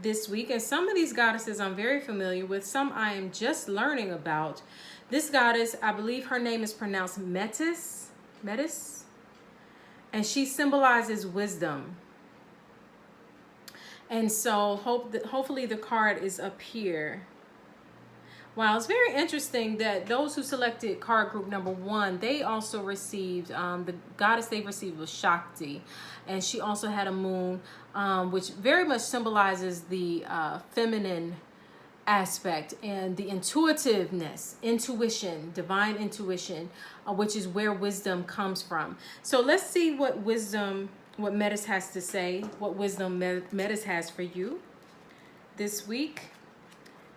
this week, and some of these goddesses I'm very familiar with, some I am just learning about. This goddess, I believe her name is pronounced Metis, and she symbolizes wisdom. And so hopefully the card is up here. Wow, it's very interesting that those who selected card group number 1, they also received, the goddess they received was Shakti. And she also had a moon, which very much symbolizes the feminine aspect and the intuitiveness, intuition, divine intuition, which is where wisdom comes from. So let's see what Metis has to say, what wisdom Metis has for you this week.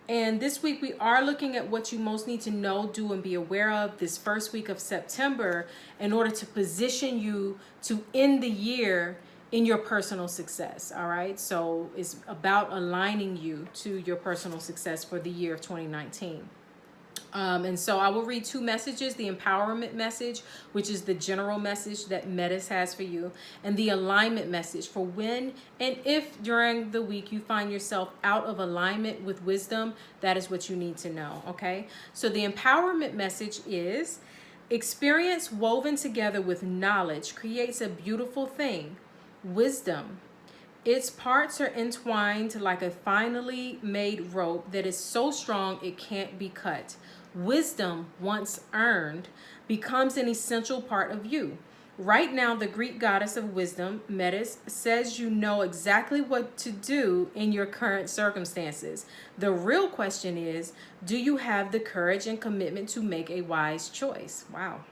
And this week we are looking at what you most need to know, do, and be aware of this first week of September in order to position you to end the year in your personal success. All right. So it's about aligning you to your personal success for the year of 2019. And so I will read 2 messages, the empowerment message, which is the general message that Metis has for you, and the alignment message for when and if during the week you find yourself out of alignment with wisdom. That is what you need to know. Okay. So the empowerment message is: experience woven together with knowledge creates a beautiful thing. Wisdom. Its parts are entwined like a finely made rope that is so strong it can't be cut. Wisdom, once earned, becomes an essential part of you. Right now, the Greek goddess of wisdom, Metis, says you know exactly what to do in your current circumstances. The real question is, do you have the courage and commitment to make a wise choice? Wow.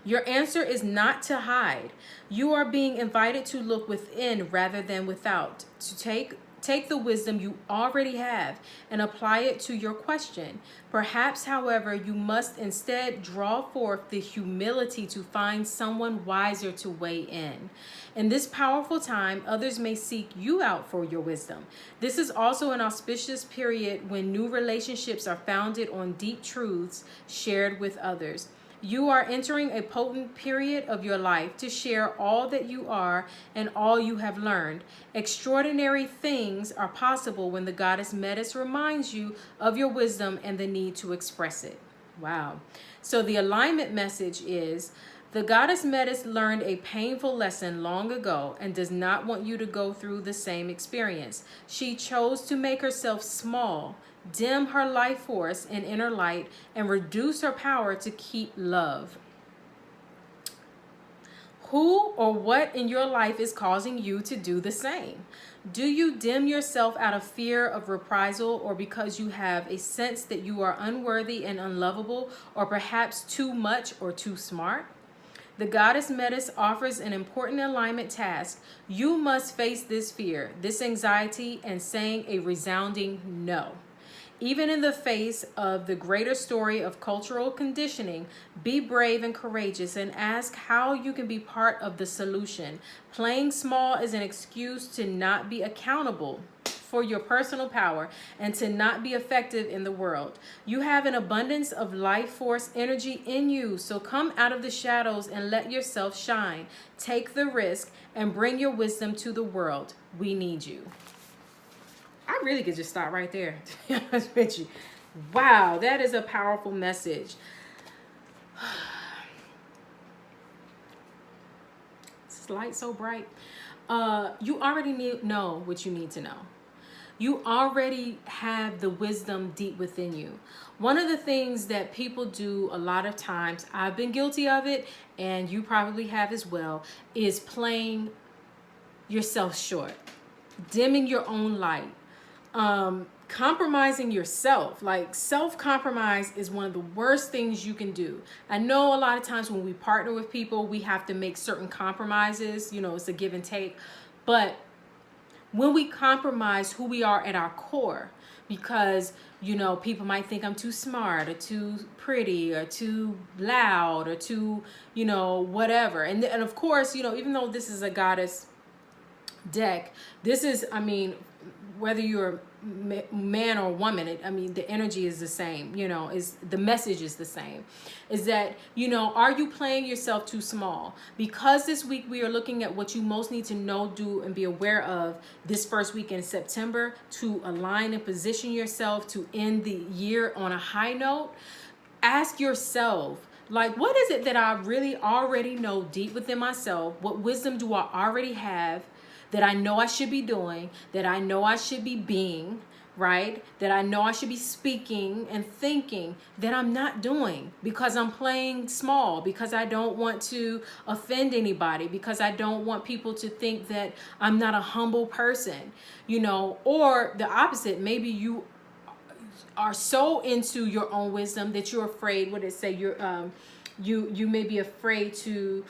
Your answer is not to hide. You are being invited to look within rather than without, to take the wisdom you already have and apply it to your question. Perhaps, however, you must instead draw forth the humility to find someone wiser to weigh in. In this powerful time, others may seek you out for your wisdom. This is also an auspicious period when new relationships are founded on deep truths shared with others. You are entering a potent period of your life to share all that you are and all you have learned. Extraordinary things are possible when the goddess Metis reminds you of your wisdom and the need to express it. Wow. So the alignment message is: the goddess Metis learned a painful lesson long ago and does not want you to go through the same experience. She chose to make herself small, dim her life force and inner light, and reduce her power to keep love. Who or what in your life is causing you to do the same? Do you dim yourself out of fear of reprisal, or because you have a sense that you are unworthy and unlovable, or perhaps too much or too smart? The goddess Metis offers an important alignment task. You must face this fear, this anxiety, and saying a resounding no. Even in the face of the greater story of cultural conditioning, be brave and courageous and ask how you can be part of the solution. Playing small is an excuse to not be accountable for your personal power and to not be effective in the world. You have an abundance of life force energy in you, so come out of the shadows and let yourself shine. Take the risk and bring your wisdom to the world. We need you. I really could just stop right there, to be honest with you. Wow, that is a powerful message. This light so bright. You already know what you need to know. You already have the wisdom deep within you. One of the things that people do a lot of times, I've been guilty of it, and you probably have as well, is playing yourself short, dimming your own light. Compromising yourself. Like, self-compromise is one of the worst things you can do. I know a lot of times when we partner with people, we have to make certain compromises, it's a give and take. But when we compromise who we are at our core, because, people might think I'm too smart or too pretty or too loud or too, whatever. And of course, even though this is a goddess deck, this is, I mean, whether you're man or woman, I mean, the energy is the same, you know, is the message is the same, is that, you know, are you playing yourself too small? Because this week we are looking at what you most need to know, do, and be aware of this first week in September to align and position yourself to end the year on a high note. Ask yourself, like, what is it that I really already know deep within myself? What wisdom do I already have that I know I should be doing, that I know I should be being, right? That I know I should be speaking and thinking that I'm not doing because I'm playing small, because I don't want to offend anybody, because I don't want people to think that I'm not a humble person, you know, or the opposite. Maybe you are so into your own wisdom that you're afraid, what did it say? You may be afraid to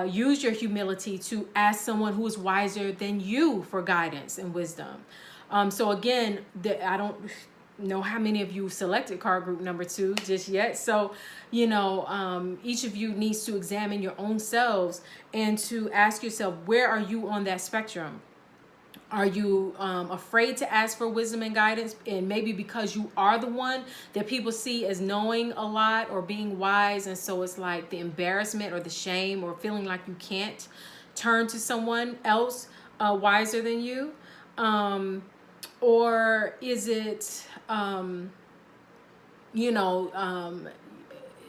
use your humility to ask someone who is wiser than you for guidance and wisdom. So again, I don't know how many of you selected card group number 2 just yet. So, you know, each of you needs to examine your own selves and to ask yourself, where are you on that spectrum? Are you afraid to ask for wisdom and guidance? And maybe because you are the one that people see as knowing a lot or being wise. And so it's like the embarrassment or the shame or feeling like you can't turn to someone else wiser than you. Or is it, you know,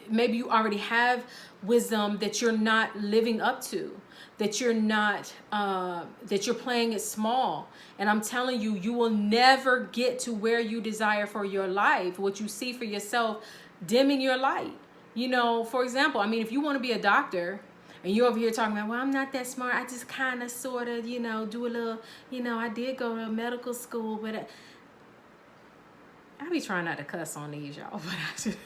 maybe you already have wisdom that you're not living up to, that you're not, that you're playing it small. And I'm telling you, you will never get to where you desire for your life, what you see for yourself, dimming your light. You know, for example, I mean, if you want to be a doctor and you're over here talking about, well, I'm not that smart, I just kind of, sort of, you know, do a little, you know, I did go to medical school, but I be trying not to cuss on these, y'all, but I just...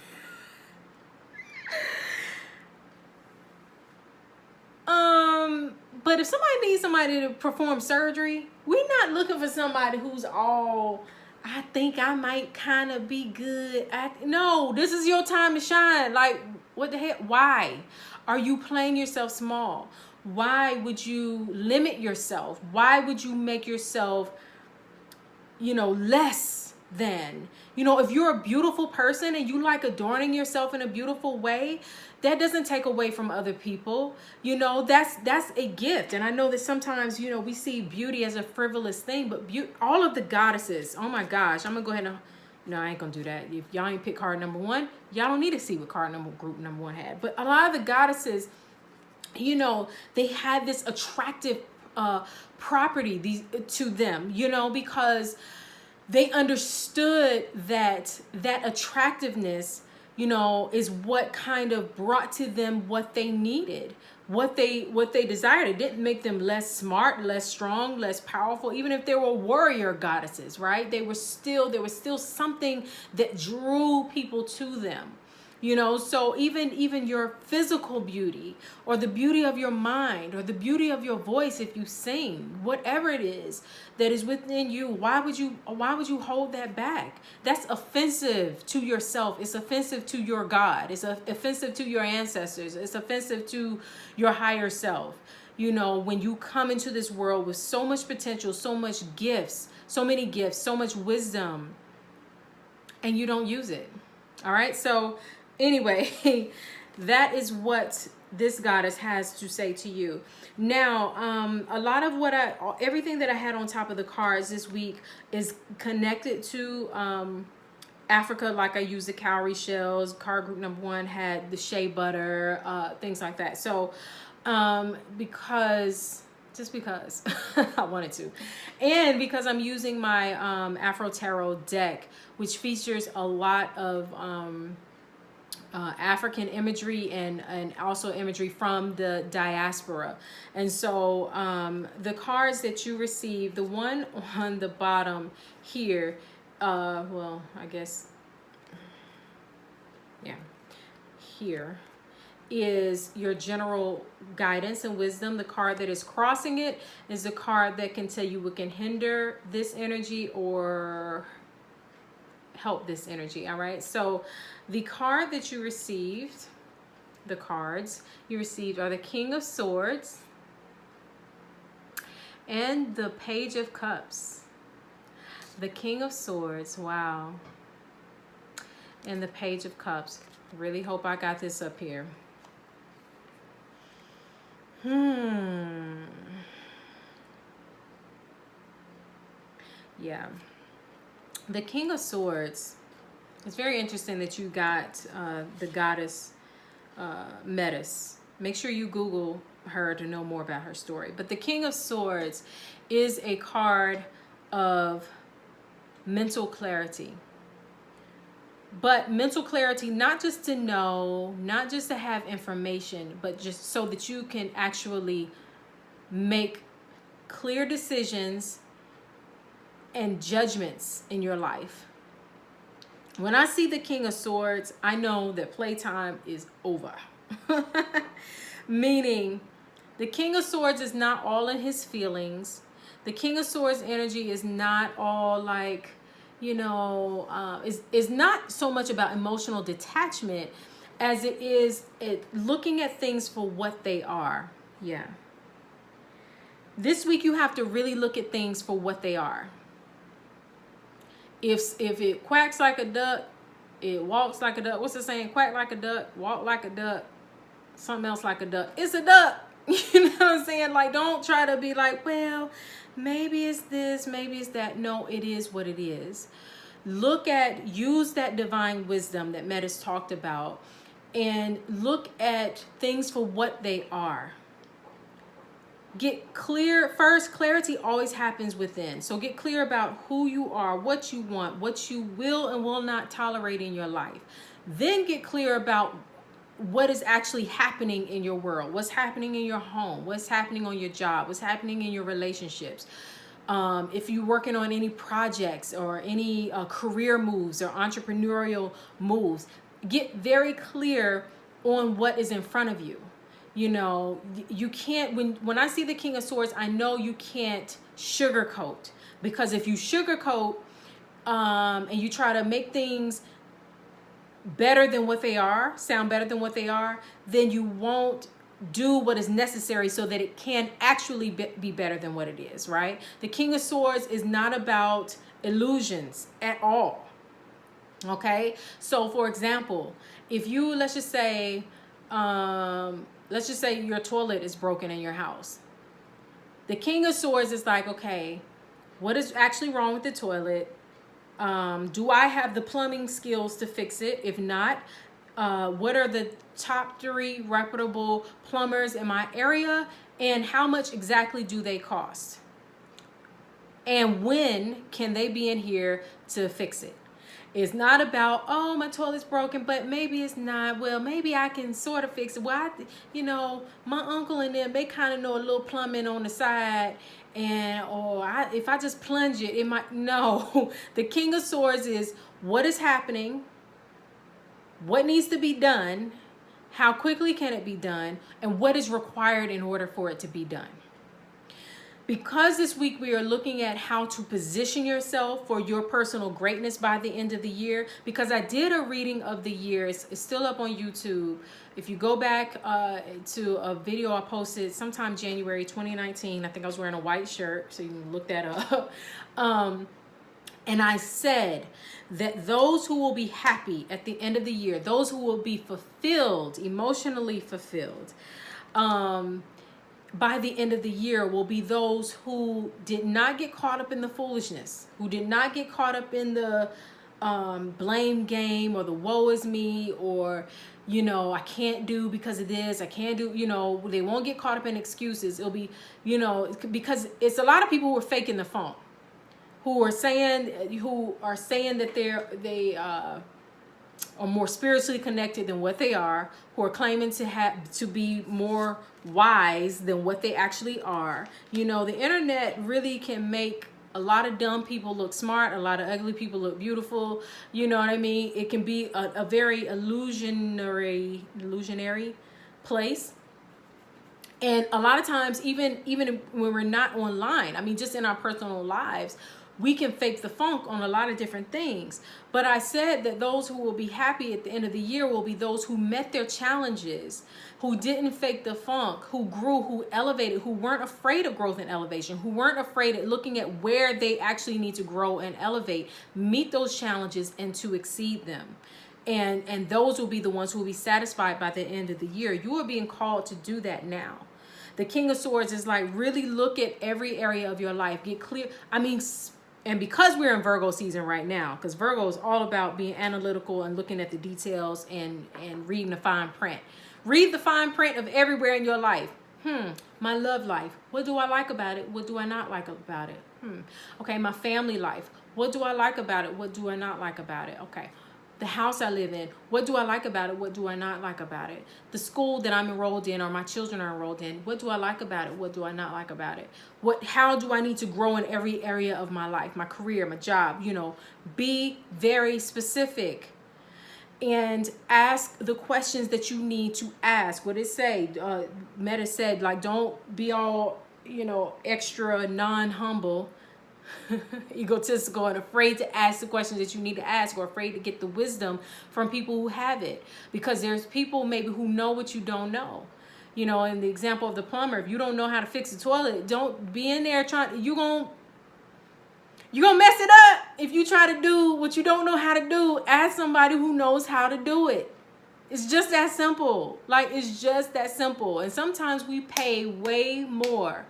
But if somebody needs somebody to perform surgery, we're not looking for somebody who's all, I think I might kind of be good at. No, this is your time to shine. Like, what the heck? Why are you playing yourself small? Why would you limit yourself? Why would you make yourself, you know, less than? You know, if you're a beautiful person and you like adorning yourself in a beautiful way, that doesn't take away from other people. You know, that's a gift. And I know that sometimes, you know, we see beauty as a frivolous thing, but all of the goddesses, oh my gosh, I'm gonna go ahead and, no, I ain't gonna do that. If y'all ain't pick card number 1, y'all don't need to see what group number 1 had. But a lot of the goddesses, you know, they had this attractive property to them, you know, because they understood that attractiveness, you know, is what kind of brought to them what they needed, what they desired. It didn't make them less smart, less strong, less powerful. Even if they were warrior goddesses, right? There was still something that drew people to them. You know, so even your physical beauty or the beauty of your mind or the beauty of your voice, if you sing, whatever it is that is within you, why would you hold that back? That's offensive to yourself. It's offensive to your God. It's offensive to your ancestors. It's offensive to your higher self. You know, when you come into this world with so much potential, so much gifts, so many gifts, so much wisdom, and you don't use it. All right. So anyway, that is what this goddess has to say to you. Now, a lot of everything that I had on top of the cards this week is connected to Africa. Like I used the cowrie shells. Card group number 1 had the shea butter, things like that. So, because I wanted to, and because I'm using my Afro Tarot deck, which features a lot of African imagery and also imagery from the diaspora. And so the cards that you receive, the one on the bottom here, well, I guess, yeah, here is your general guidance and wisdom. The card that is crossing it is the card that can tell you what can hinder this energy or help this energy. All right, so the card that you received, the cards you received are the King of Swords And the Page of Cups. The King of Swords. Wow. And the Page of Cups. Really hope I got this up here. Yeah. The King of Swords. It's very interesting that you got the goddess Metis. Make sure you Google her to know more about her story. But the King of Swords is a card of mental clarity. But mental clarity, not just to know, not just to have information, but just so that you can actually make clear decisions and judgments in your life. When I see the King of Swords, I know that playtime is over. Meaning, the King of Swords is not all in his feelings. The King of Swords energy is not all like, you know, is not so much about emotional detachment as it is looking at things for what they are. Yeah. This week you have to really look at things for what they are. If it quacks like a duck, it walks like a duck. What's the saying? Quack like a duck, walk like a duck, something else like a duck. It's a duck. You know what I'm saying? Like, don't try to be like, well, maybe it's this, maybe it's that. No, it is what it is. Use that divine wisdom that Metis talked about and look at things for what they are. Get clear. First, clarity always happens within. So get clear about who you are, what you want, what you will and will not tolerate in your life. Then get clear about what is actually happening in your world, what's happening in your home, what's happening on your job, what's happening in your relationships. If you're working on any projects or any career moves or entrepreneurial moves, get very clear on what is in front of you. You know, you can't, when I see the King of Swords, I know you can't sugarcoat, because if you sugarcoat and you try to make things better than what they are, sound better than what they are, then you won't do what is necessary so that it can actually be better than what it is, right? The King of Swords is not about illusions at all. Okay? So for example, if you, let's just say your toilet is broken in your house. The King of Swords is like, okay, what is actually wrong with the toilet? Do I have the plumbing skills to fix it? If not, what are the top 3 reputable plumbers in my area? And how much exactly do they cost? And when can they be in here to fix it? It's not about, oh, my toilet's broken, but maybe it's not. Well, maybe I can sort of fix it. Well, you know, my uncle and them, they kind of know a little plumbing on the side. And, if I just plunge it, it might, no. The King of Swords is what is happening, what needs to be done, how quickly can it be done, and what is required in order for it to be done. Because this week we are looking at how to position yourself for your personal greatness by the end of the year, because I did a reading of the year. It's still up on YouTube. If you go back to a video I posted sometime January 2019, I think I was wearing a white shirt, so you can look that up. And I said that those who will be happy at the end of the year, those who will be fulfilled, emotionally fulfilled, by the end of the year will be those who did not get caught up in the foolishness, who did not get caught up in the blame game or the woe is me, or, you know, I can't do because of this, I can't do, you know, they won't get caught up in excuses. It'll be, you know, because it's a lot of people who are faking the funk, who are saying that they are more spiritually connected than what they are, who are claiming to be more wise than what they actually are. You know, the internet really can make a lot of dumb people look smart, a lot of ugly people look beautiful. You know what I mean? It can be a very illusionary place. And a lot of times, even when we're not online, I mean, just in our personal lives, we can fake the funk on a lot of different things. But I said that those who will be happy at the end of the year will be those who met their challenges, who didn't fake the funk, who grew, who elevated, who weren't afraid of growth and elevation, who weren't afraid of looking at where they actually need to grow and elevate, meet those challenges and to exceed them. And those will be the ones who will be satisfied by the end of the year. You are being called to do that now. The King of Swords is like, really look at every area of your life. Get clear. I mean, and because we're in Virgo season right now, because Virgo is all about being analytical and looking at the details and reading the fine print. Read the fine print of everywhere in your life. My love life. What do I like about it? What do I not like about it? Okay, my family life. What do I like about it? What do I not like about it? Okay. The house I live in, what do I like about it? What do I not like about it? The school that I'm enrolled in or my children are enrolled in, what do I like about it? What do I not like about it? How do I need to grow in every area of my life, my career, my job? You know, be very specific and ask the questions that you need to ask. What it say? Meta said, like, don't be all, you know, extra non-humble, egotistical, and afraid to ask the questions that you need to ask, or afraid to get the wisdom from people who have it, because there's people maybe who know what you don't know. You know, in the example of the plumber, if you don't know how to fix the toilet, don't be in there trying. You're gonna mess it up if you try to do what you don't know how to do. Ask somebody who knows how to do it. It's just that simple. Like, it's just that simple. And sometimes we pay way more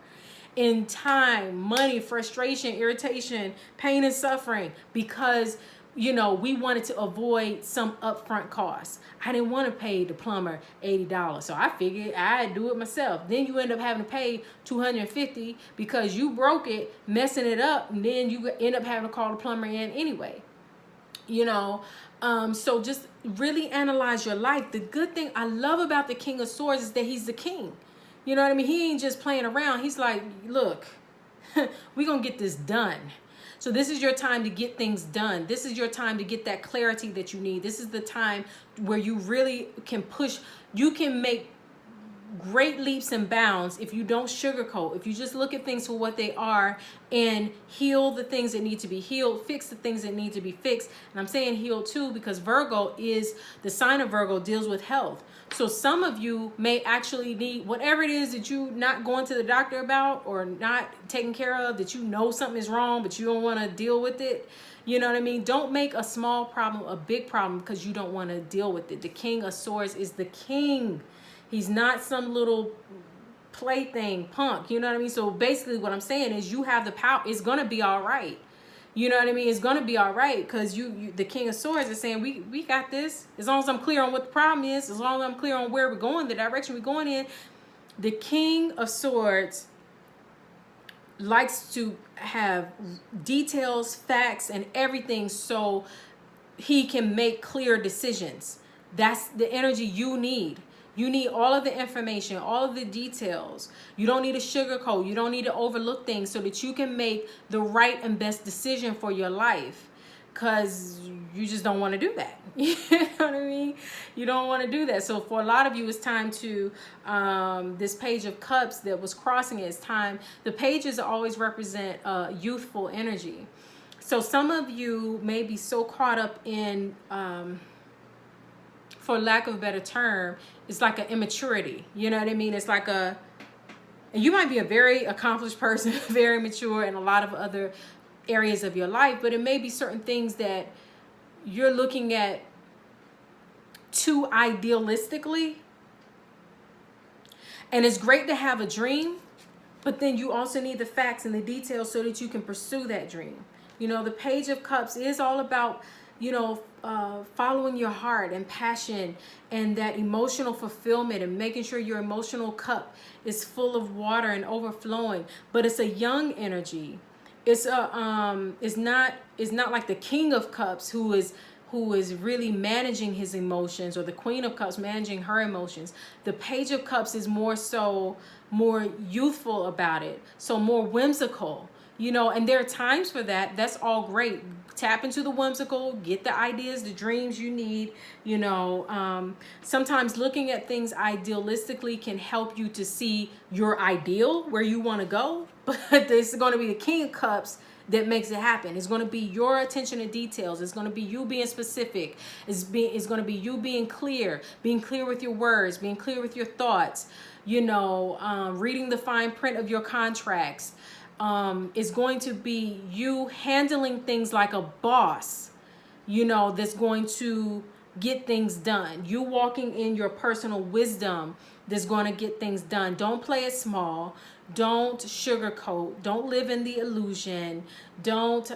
in time, money, frustration, irritation, pain, and suffering because, you know, we wanted to avoid some upfront costs. I didn't want to pay the plumber $80, so I figured I'd do it myself. Then you end up having to pay $250 because you broke it, messing it up, and then you end up having to call the plumber in anyway. You know, so just really analyze your life. The good thing I love about the King of Swords is that he's the king. You know what I mean? He ain't just playing around. He's like, look, we're going to get this done. So this is your time to get things done. This is your time to get that clarity that you need. This is the time where you really can push. You can make great leaps and bounds if you don't sugarcoat, if you just look at things for what they are and heal the things that need to be healed, fix the things that need to be fixed. And I'm saying heal too because Virgo is, the sign of Virgo deals with health. So some of you may actually need whatever it is that you not going to the doctor about or not taking care of, that you know something is wrong, but you don't want to deal with it. You know what I mean? Don't make a small problem a big problem because you don't want to deal with it. The King of Swords is the king. He's not some little plaything punk. You know what I mean? So basically what I'm saying is you have the power. It's going to be all right. You know what I mean? It's going to be all right because you the King of Swords is saying, we got this. As long as I'm clear on what the problem is, as long as I'm clear on where we're going, the direction we're going in. The King of Swords likes to have details, facts, and everything so he can make clear decisions. That's the energy you need. You need all of the information, all of the details. You don't need to sugarcoat. You don't need to overlook things so that you can make the right and best decision for your life. Because you just don't want to do that. You know what I mean? You don't want to do that. So for a lot of you, it's time to, this Page of Cups that was crossing it, it's time. The pages always represent youthful energy. So some of you may be so caught up in, for lack of a better term, it's like an immaturity. You know what I mean? It's like and you might be a very accomplished person, very mature in a lot of other areas of your life, but it may be certain things that you're looking at too idealistically. And it's great to have a dream, but then you also need the facts and the details so that you can pursue that dream. You know, the Page of Cups is all about, you know, following your heart and passion and that emotional fulfillment and making sure your emotional cup is full of water and overflowing. But it's a young energy. It's not like the King of Cups who is really managing his emotions, or the Queen of Cups managing her emotions. The Page of Cups is more youthful about it, so more whimsical. You know, and there are times for that. That's all great. Tap into the whimsical, get the ideas, the dreams you need. You know, sometimes looking at things idealistically can help you to see your ideal, where you want to go. But this is going to be the King of Cups that makes it happen. It's going to be your attention to details. It's going to be you being specific. It's going to be you being clear with your words, being clear with your thoughts, reading the fine print of your contracts. It's going to be you handling things like a boss, that's going to get things done. You walking in your personal wisdom that's going to get things done. Don't play it small. Don't sugarcoat. Don't live in the illusion. Don't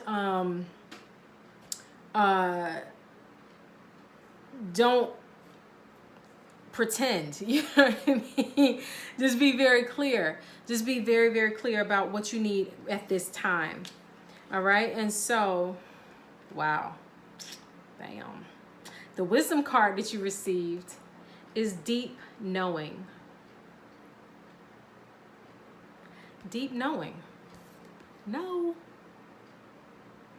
pretend. You know what I mean? Just be very clear. Just be very, very clear about what you need at this time. All right. And so, wow. Bam. The wisdom card that you received is deep knowing. Deep knowing. No.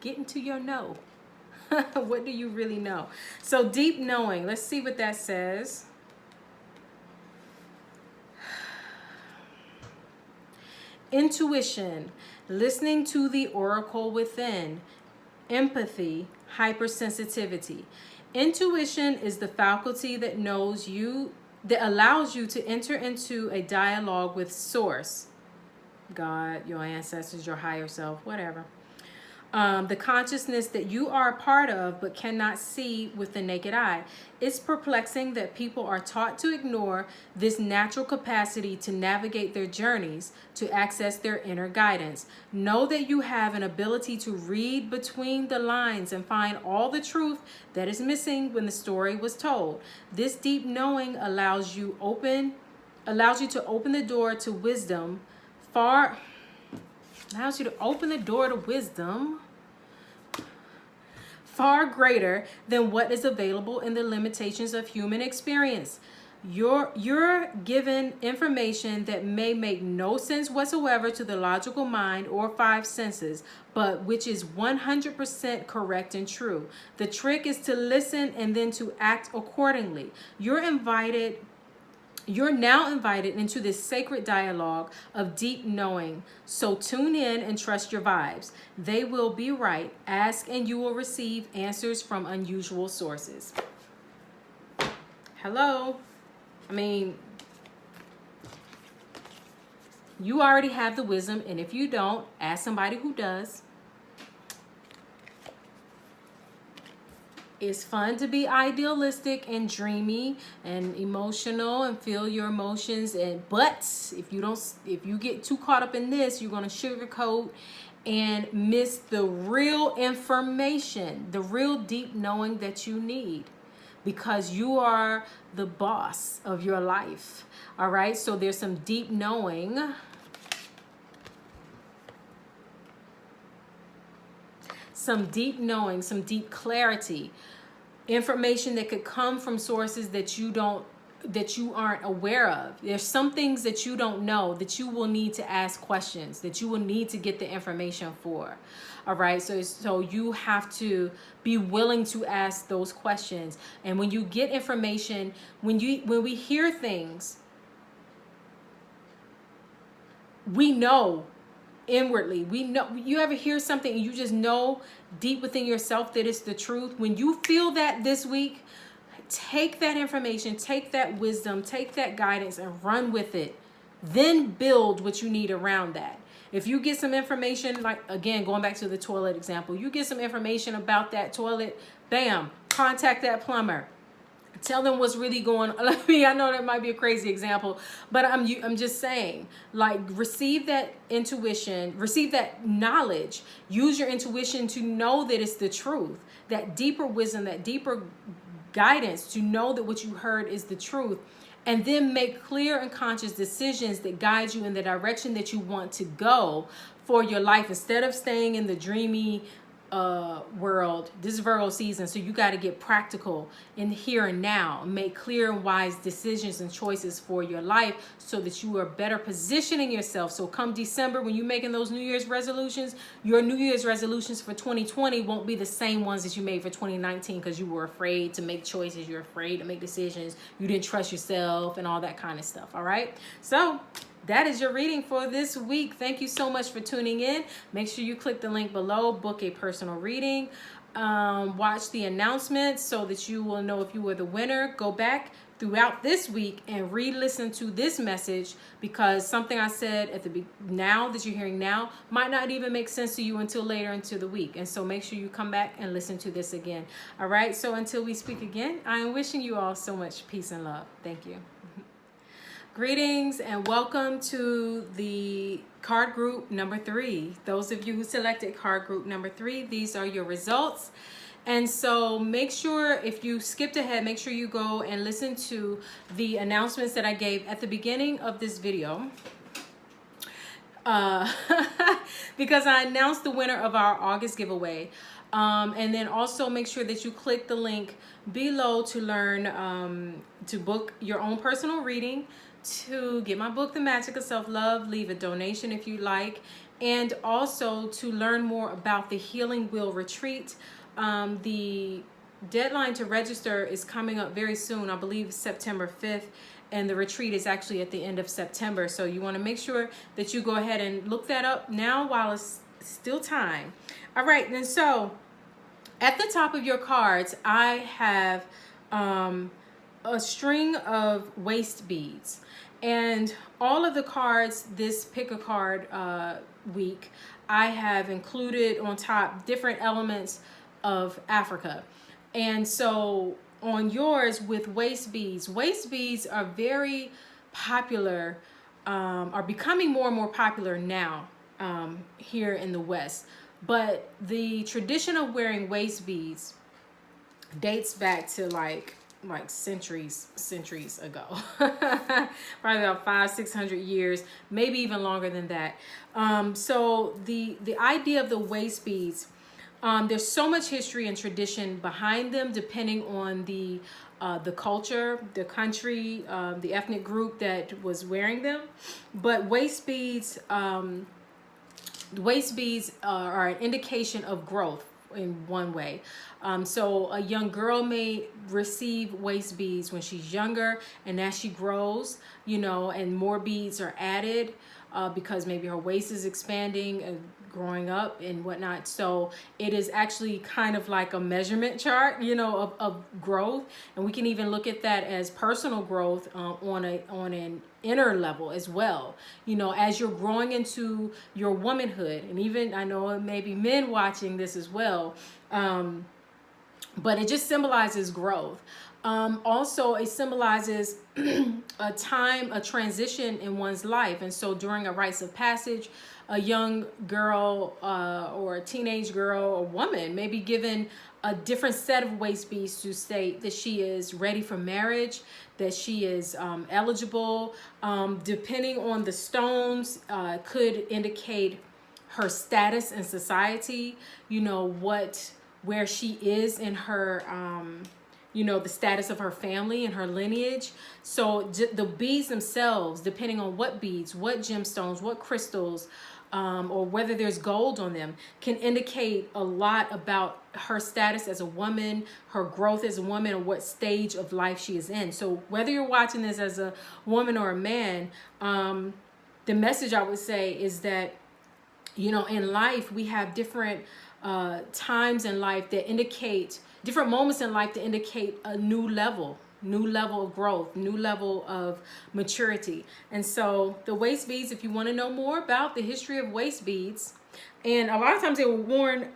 Get into your know. What do you really know? So deep knowing. Let's see what that says. Intuition. Listening to the oracle within. Empathy. Hypersensitivity. Intuition is the faculty that knows you, that allows you to enter into a dialogue with Source, God, your ancestors, your higher self, whatever. The consciousness that you are a part of but cannot see with the naked eye. It's perplexing that people are taught to ignore this natural capacity to navigate their journeys, to access their inner guidance. Know that you have an ability to read between the lines and find all the truth that is missing when the story was told. This deep knowing allows you to open the door to wisdom far greater than what is available in the limitations of human experience. You're given information that may make no sense whatsoever to the logical mind or five senses, but which is 100% correct and true. The trick is to listen and then to act accordingly. You're now invited into this sacred dialogue of deep knowing. So tune in and trust your vibes. They will be right. Ask and you will receive answers from unusual sources. Hello. I mean, you already have the wisdom, and if you don't, ask somebody who does. It's fun to be idealistic and dreamy and emotional and feel your emotions, but if you get too caught up in this, you're going to sugarcoat and miss the real information, the real deep knowing that you need, because you are the boss of your life. All right, so there's some deep knowing. Some deep knowing, some deep clarity, information that could come from sources that you aren't aware of. There's some things that you don't know that you will need to ask questions, that you will need to get the information for. All right, so you have to be willing to ask those questions. And when you get information, when we hear things, we know inwardly. We know. You ever hear something and you just know deep within yourself that it's the truth? When you feel that this week, take that information, take that wisdom, take that guidance and run with it. Then build what you need around that. If you get some information, like again, going back to the toilet example, you get some information about that toilet, bam, contact that plumber. Tell them what's really going on. I know that might be a crazy example, but I'm just saying, like, receive that intuition, receive that knowledge, use your intuition to know that it's the truth, that deeper wisdom, that deeper guidance, to know that what you heard is the truth, and then make clear and conscious decisions that guide you in the direction that you want to go for your life, instead of staying in the dreamy world. This is Virgo season, so you got to get practical in here and now, make clear and wise decisions and choices for your life so that you are better positioning yourself. So come December, when you're making those New Year's resolutions, your New Year's resolutions for 2020 won't be the same ones that you made for 2019 because you were afraid to make choices, you're afraid to make decisions, you didn't trust yourself and all that kind of stuff. All right, so that is your reading for this week. Thank you so much for tuning in. Make sure you click the link below, book a personal reading. Watch the announcements so that you will know if you were the winner. Go back throughout this week and re-listen to this message, because something I said at the now that you're hearing now might not even make sense to you until later into the week. And so make sure you come back and listen to this again. All right, so until we speak again, I am wishing you all so much peace and love. Thank you. Greetings and welcome to the card group number 3. Those of you who selected card group number 3, these are your results. And so make sure, if you skipped ahead, make sure you go and listen to the announcements that I gave at the beginning of this video. Because I announced the winner of our August giveaway. And then also make sure that you click the link below to learn, to book your own personal reading, to get my book, The Magic of Self-Love, leave a donation if you like, and also to learn more about the Healing Wheel Retreat. The deadline to register is coming up very soon, I believe September 5th, and the retreat is actually at the end of September. So you want to make sure that you go ahead and look that up now while it's still time. All right, and so at the top of your cards, I have a string of waist beads. And all of the cards this pick a card week, I have included on top different elements of Africa. And so on yours with waist beads are very popular, are becoming more and more popular now here in the West. But the tradition of wearing waist beads dates back to like centuries ago. Probably about 500-600 years, maybe even longer than that. So the idea of the waist beads, there's so much history and tradition behind them, depending on the culture, the country, the ethnic group that was wearing them. But waist beads are an indication of growth in one way. So a young girl may receive waist beads when she's younger, and as she grows, you know, and more beads are added because maybe her waist is expanding and growing up and whatnot. So it is actually kind of like a measurement chart, you know, of growth. And we can even look at that as personal growth on an inner level as well. You know, as you're growing into your womanhood, and even I know it may be men watching this as well, but it just symbolizes growth. Also, it symbolizes a time, a transition in one's life. And so during a rites of passage, a young girl or a teenage girl or woman may be given a different set of waist beads to state that she is ready for marriage, that she is eligible. Depending on the stones, could indicate her status in society, you know, where she is in her, you know, the status of her family and her lineage. So the beads themselves, depending on what beads, what gemstones, what crystals, or whether there's gold on them, can indicate a lot about her status as a woman, her growth as a woman, or what stage of life she is in. So whether you're watching this as a woman or a man, the message I would say is that, you know, in life, we have different times in life that indicate, different moments in life that indicate a new level of growth, new level of maturity. And so the waist beads, if you want to know more about the history of waist beads, and a lot of times they were worn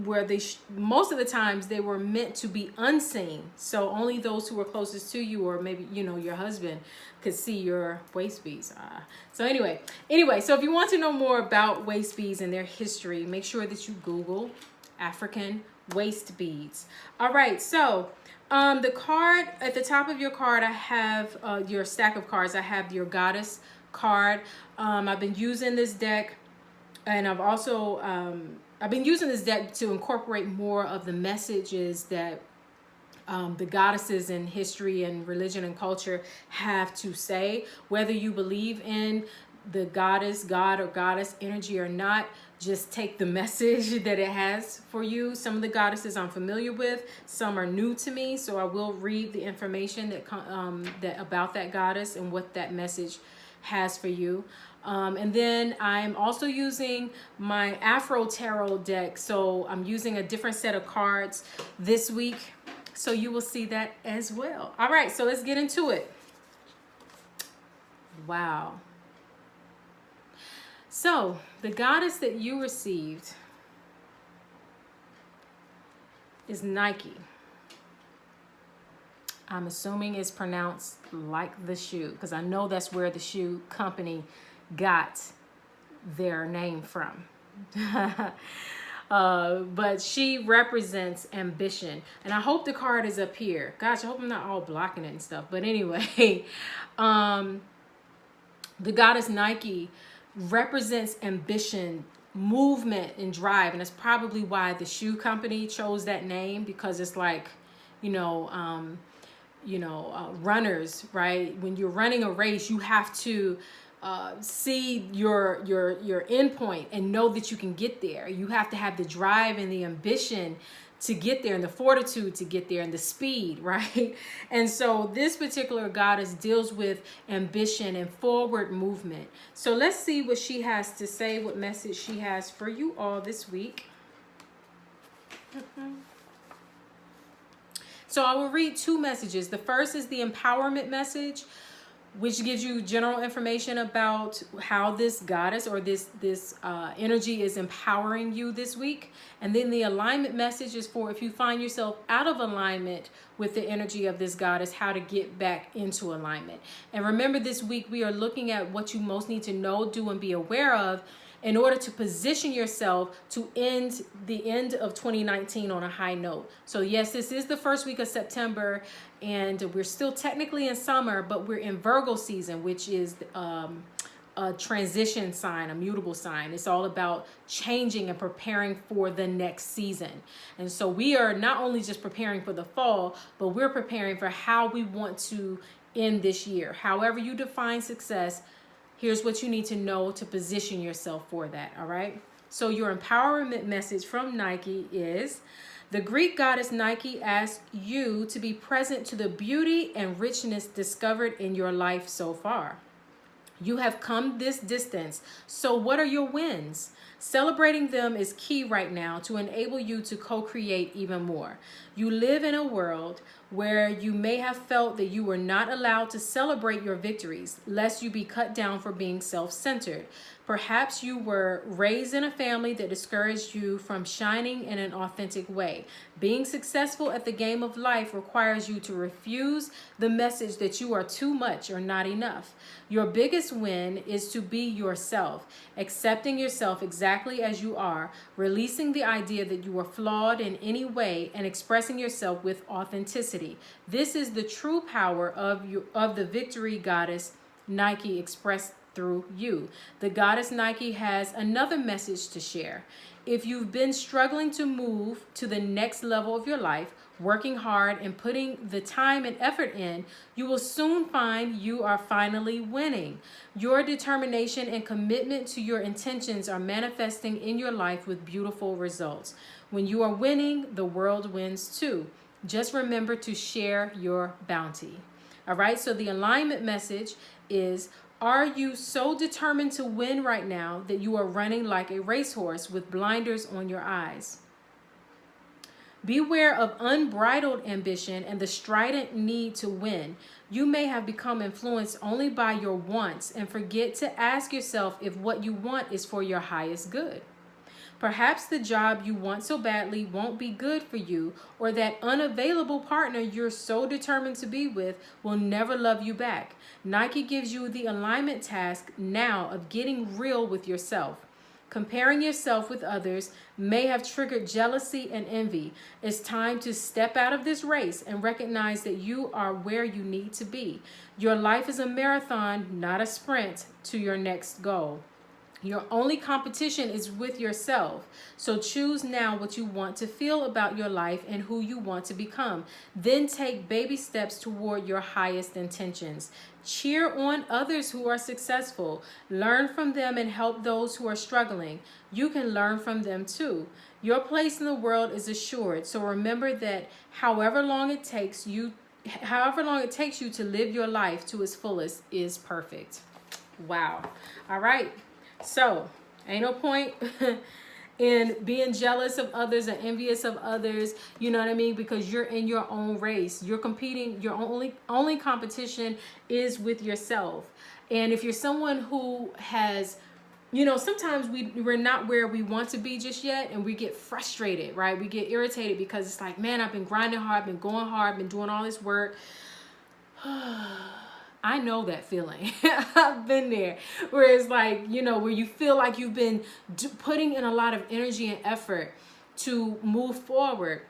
where most of the times they were meant to be unseen. So only those who were closest to you, or maybe, you know, your husband, could see your waist beads. So anyway, so if you want to know more about waist beads and their history, make sure that you Google African waist beads. All right, so the card at the top of your card, I have your stack of cards. I have your Goddess card. I've been using this deck, and I've also I've been using this deck to incorporate more of the messages that the goddesses in history and religion and culture have to say. Whether you believe in the goddess, god, or goddess energy or not, just take the message that it has for you. Some of the goddesses I'm familiar with, some are new to me, so I will read the information that about that goddess and what that message has for you. And then I'm also using my Afro Tarot deck. So I'm using a different set of cards this week. So you will see that as well. All right, so let's get into it. Wow. So the goddess that you received is Nike. I'm assuming it's pronounced like the shoe, because I know that's where the shoe company got their name from. But she represents ambition. And I hope the card is up here. Gosh, I hope I'm not all blocking it and stuff. But anyway, the goddess Nike represents ambition, movement, and drive. And that's probably why the shoe company chose that name, because it's like, runners, right? When you're running a race, you have to see your end point and know that you can get there. You have to have the drive and the ambition to get there, and the fortitude to get there, and the speed, right? And so this particular goddess deals with ambition and forward movement. So let's see what she has to say, what message she has for you all this week. So I will read two messages. The first is the empowerment message, which gives you general information about how this goddess or this energy is empowering you this week. And then the alignment message is for if you find yourself out of alignment with the energy of this goddess, how to get back into alignment. And remember, this week we are looking at what you most need to know, do, and be aware of in order to position yourself to end the end of 2019 on a high note. So yes, this is the first week of September, and we're still technically in summer, but we're in Virgo season, which is a transition sign, a mutable sign. It's all about changing and preparing for the next season. And so we are not only just preparing for the fall, but we're preparing for how we want to end this year. However you define success, here's what you need to know to position yourself for that, all right? So your empowerment message from Nike is, the Greek goddess Nike asks you to be present to the beauty and richness discovered in your life so far. You have come this distance, so what are your wins? Celebrating them is key right now to enable you to co-create even more. You live in a world where you may have felt that you were not allowed to celebrate your victories, lest you be cut down for being self-centered. Perhaps you were raised in a family that discouraged you from shining in an authentic way. Being successful at the game of life requires you to refuse the message that you are too much or not enough. Your biggest win is to be yourself, accepting yourself exactly as you are, releasing the idea that you are flawed in any way, and expressing yourself with authenticity. This is the true power of the victory goddess Nike expressed through you. The goddess Nike has another message to share. If you've been struggling to move to the next level of your life, working hard and putting the time and effort in, you will soon find you are finally winning. Your determination and commitment to your intentions are manifesting in your life with beautiful results. When you are winning, the world wins too. Just remember to share your bounty. All right, so the alignment message is, are you so determined to win right now that you are running like a racehorse with blinders on your eyes? Beware of unbridled ambition and the strident need to win. You may have become influenced only by your wants and forget to ask yourself if what you want is for your highest good. Perhaps the job you want so badly won't be good for you, or that unavailable partner you're so determined to be with will never love you back. Nike gives you the alignment task now of getting real with yourself. Comparing yourself with others may have triggered jealousy and envy. It's time to step out of this race and recognize that you are where you need to be. Your life is a marathon, not a sprint to your next goal. Your only competition is with yourself. So choose now what you want to feel about your life and who you want to become. Then take baby steps toward your highest intentions. Cheer on others who are successful. Learn from them and help those who are struggling. You can learn from them too. Your place in the world is assured. So remember that however long it takes you to live your life to its fullest is perfect. Wow. All right. So, ain't no point in being jealous of others or envious of others. You know what I mean? Because you're in your own race. You're competing. Your only competition is with yourself. And if you're someone who has, sometimes we're not where we want to be just yet, and we get frustrated, right? We get irritated because it's like, man, I've been grinding hard, I've been going hard, I've been doing all this work. I know that feeling. I've been there, where it's like, where you feel like you've been putting in a lot of energy and effort to move forward.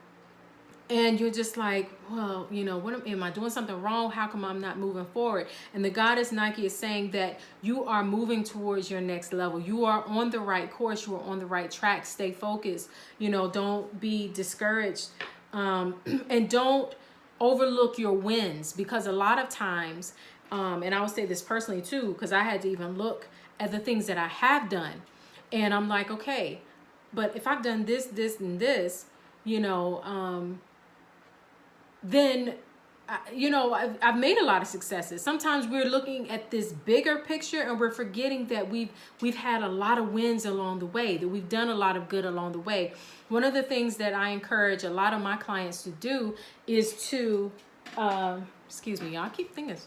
And you're just like, well, what am I doing something wrong? How come I'm not moving forward? And the goddess Nike is saying that you are moving towards your next level. You are on the right course. You are on the right track. Stay focused. Don't be discouraged. And don't overlook your wins, because a lot of times, and I will say this personally too, because I had to even look at the things that I have done. And I'm like, okay, but if I've done this, this, and this, then I've made a lot of successes. Sometimes we're looking at this bigger picture and we're forgetting that we've had a lot of wins along the way, that we've done a lot of good along the way. One of the things that I encourage a lot of my clients to do is to excuse me, y'all, I keep thinking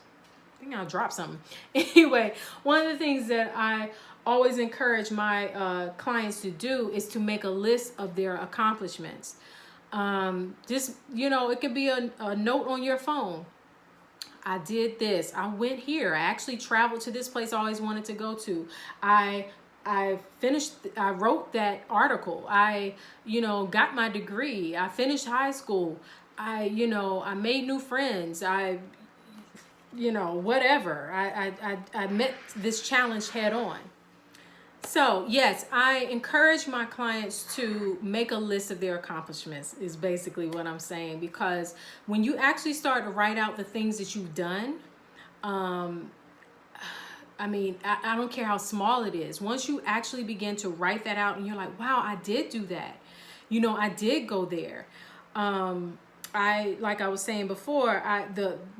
I'll drop something. Anyway, one of the things that I always encourage my clients to do is to make a list of their accomplishments. Just, it could be a note on your phone. I did this. I went here. I actually traveled to this place I always wanted to go to. I wrote that article. I got my degree. I finished high school. I made new friends. Whatever. I met this challenge head on. So yes, I encourage my clients to make a list of their accomplishments, is basically what I'm saying, because when you actually start to write out the things that you've done, I don't care how small it is. Once you actually begin to write that out and you're like, wow, I did do that. I did go there. Like I was saying before,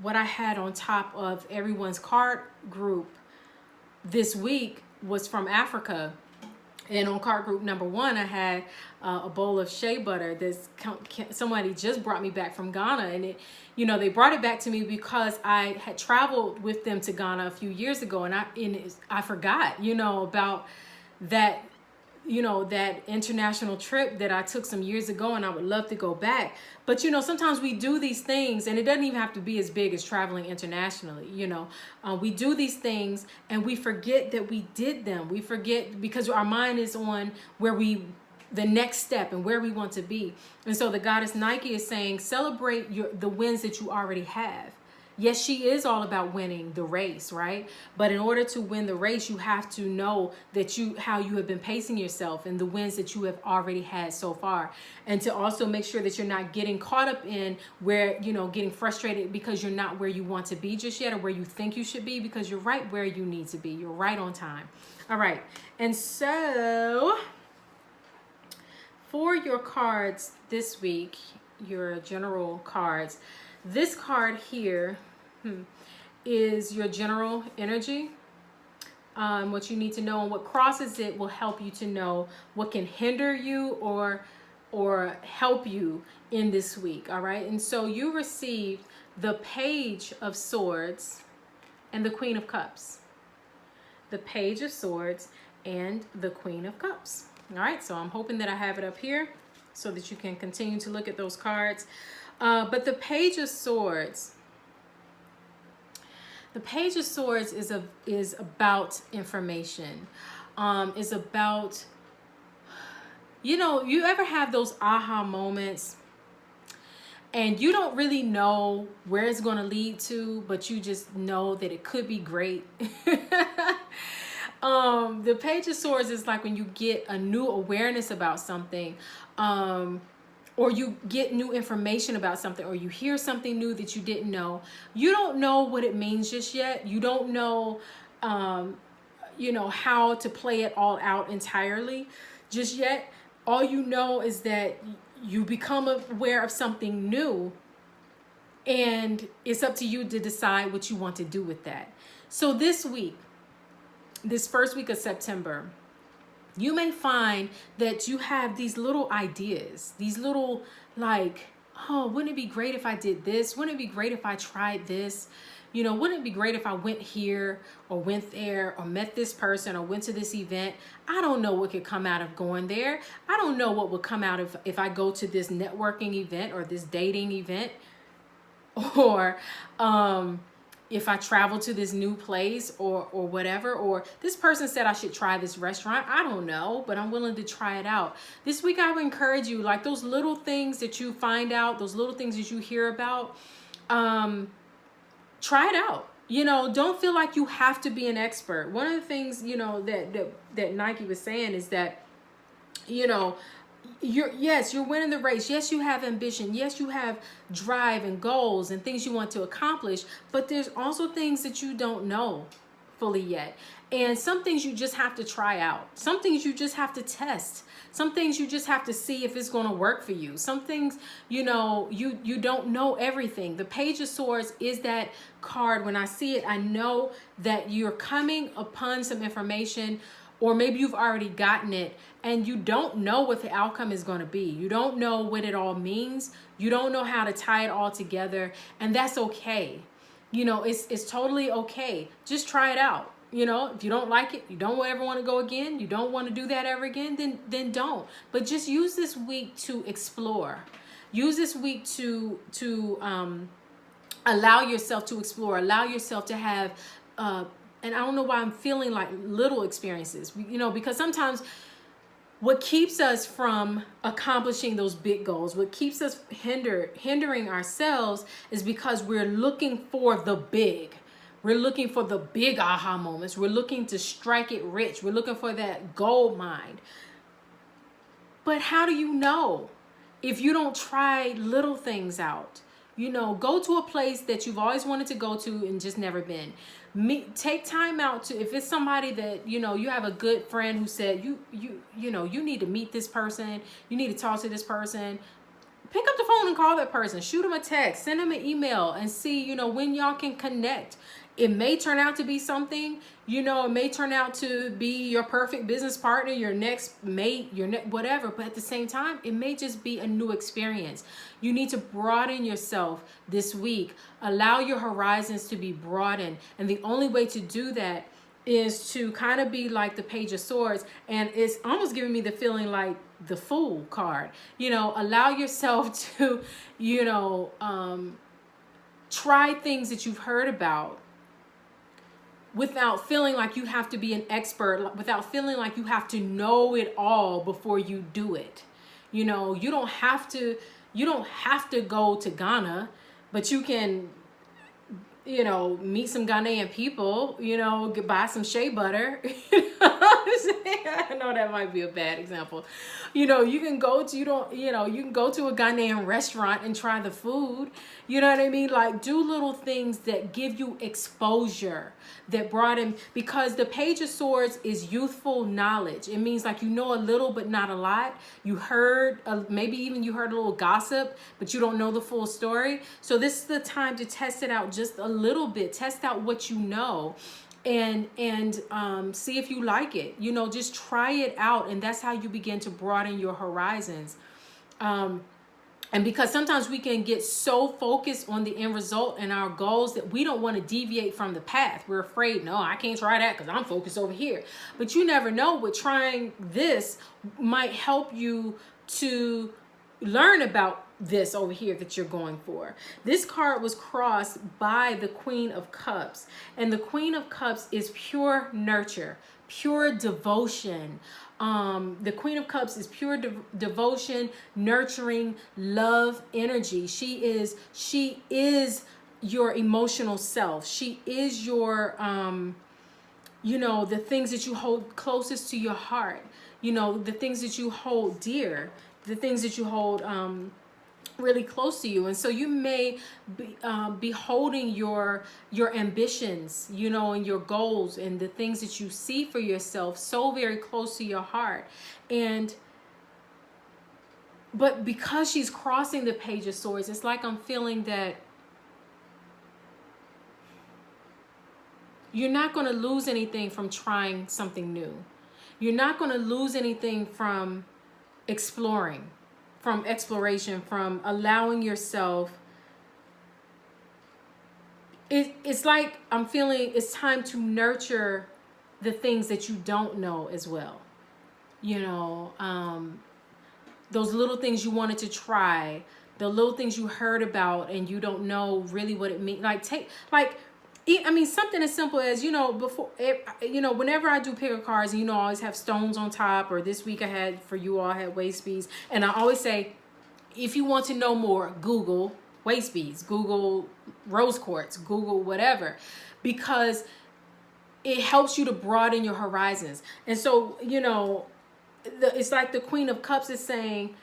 what I had on top of everyone's card group this week was from Africa. And on card group number 1, I had a bowl of shea butter that somebody just brought me back from Ghana. And they brought it back to me because I had traveled with them to Ghana a few years ago. And I forgot, about that, that international trip that I took some years ago, and I would love to go back. But, sometimes we do these things, and it doesn't even have to be as big as traveling internationally. We do these things and we forget that we did them. We forget because our mind is on the next step and where we want to be. And so the goddess Nike is saying, celebrate the wins that you already have. Yes, she is all about winning the race, right? But in order to win the race, you have to know how you have been pacing yourself and the wins that you have already had so far. And to also make sure that you're not getting caught up in getting frustrated because you're not where you want to be just yet, or where you think you should be, because you're right where you need to be. You're right on time. All right. And so for your cards this week, your general cards, this card here is your general energy. What you need to know, and what crosses it will help you to know what can hinder you or help you in this week. All right. And so you received the Page of Swords and the Queen of Cups. The Page of Swords and the Queen of Cups. All right. So I'm hoping that I have it up here so that you can continue to look at those cards. But the Page of Swords, is about information. Is about, you ever have those aha moments and you don't really know where it's going to lead to, but you just know that it could be great. The Page of Swords is like when you get a new awareness about something, or you get new information about something, or you hear something new that you didn't know. You don't know what it means just yet. You don't know, how to play it all out entirely just yet. All you know is that you become aware of something new, and it's up to you to decide what you want to do with that. So this week, this first week of September, you may find that you have these little ideas, these little like, oh, wouldn't it be great if I did this? Wouldn't it be great if I tried this? You know, wouldn't it be great if I went here or went there or met this person or went to this event? I don't know what could come out of going there. I don't know what would come out of if I go to this networking event or this dating event, or if I travel to this new place or whatever, or this person said I should try this restaurant. I don't know, but I'm willing to try it out. This week I would encourage you, like those little things that you find out, those little things that you hear about, try it out. You know, don't feel like you have to be an expert. One of the things, you know, that Nike was saying is that, you know, you're winning the race. Yes, you have ambition. Yes, you have drive and goals and things you want to accomplish, but there's also things that you don't know fully yet. And some things you just have to try out. Some things you just have to test. Some things you just have to see if it's going to work for you. Some things, you know, you don't know everything. The Page of Swords is that card. When I see it, I know that you're coming upon some information, or maybe you've already gotten it and you don't know what the outcome is going to be. You don't know what it all means. You don't know how to tie it all together, and that's okay. You know, it's totally okay. Just try it out. You know, if you don't like it, you don't ever want to go again, you don't want to do that ever again, then don't. But just use this week to explore. Use this week to allow yourself to explore, allow yourself to have and I don't know why I'm feeling like little experiences, you know, because sometimes what keeps us from accomplishing those big goals, what keeps us hindering ourselves, is because we're looking for the big. We're looking for the big aha moments. We're looking to strike it rich. We're looking for that gold mine. But how do you know if you don't try little things out? You know, go to a place that you've always wanted to go to and just never been. Take time out to, if it's somebody that, you know, you have a good friend who said, you know, you need to meet this person, you need to talk to this person. Pick up the phone and call that person. Shoot them a text, send them an email, and see, you know, when y'all can connect. It may turn out to be something, you know, it may turn out to be your perfect business partner, your next mate, whatever. But at the same time, it may just be a new experience. You need to broaden yourself this week. Allow your horizons to be broadened. And the only way to do that is to kind of be like the Page of Swords. And it's almost giving me the feeling like the Fool card. You know, allow yourself to, you know, try things that you've heard about without feeling like you have to be an expert, without feeling like you have to know it all before you do it. You know, you don't have to go to Ghana, but you can, you know, meet some Ghanaian people, you know, buy some shea butter. You know what I'm saying? I know that might be a bad example. You know, you can go to, you can go to a Ghanaian restaurant and try the food. You know what I mean? Like, do little things that give you exposure, that broaden, because the Page of Swords is youthful knowledge. It means like you know a little but not a lot. You heard, maybe even you heard a little gossip, but you don't know the full story. So this is the time to test it out just a little bit. Test out what you know, and see if you like it. You know, just try it out, and that's how you begin to broaden your horizons. And because sometimes we can get so focused on the end result and our goals that we don't want to deviate from the path. We're afraid, no, I can't try that because I'm focused over here. But you never know, with trying this might help you to learn about this over here that you're going for. This card was crossed by the Queen of Cups, and the Queen of Cups is pure nurture, pure devotion. The Queen of Cups is pure devotion, nurturing, love, energy. She is your emotional self. She is your, you know, the things that you hold closest to your heart. You know, the things that you hold dear, the things that you hold really close to you. And so you may be holding your ambitions, you know, and your goals and the things that you see for yourself so very close to your heart. But because she's crossing the Page of Swords, it's like I'm feeling that you're not going to lose anything from trying something new. You're not going to lose anything from exploring, from exploration, from allowing yourself. It's like I'm feeling it's time to nurture the things that you don't know as well. You know, those little things you wanted to try, the little things you heard about and you don't know really what it means. I mean, something as simple as, whenever I do pick a cards, and I always have stones on top, or this week I had waist beads. And I always say, if you want to know more, Google waist beads, Google rose quartz, Google whatever, because it helps you to broaden your horizons. And so, it's like the Queen of Cups is saying,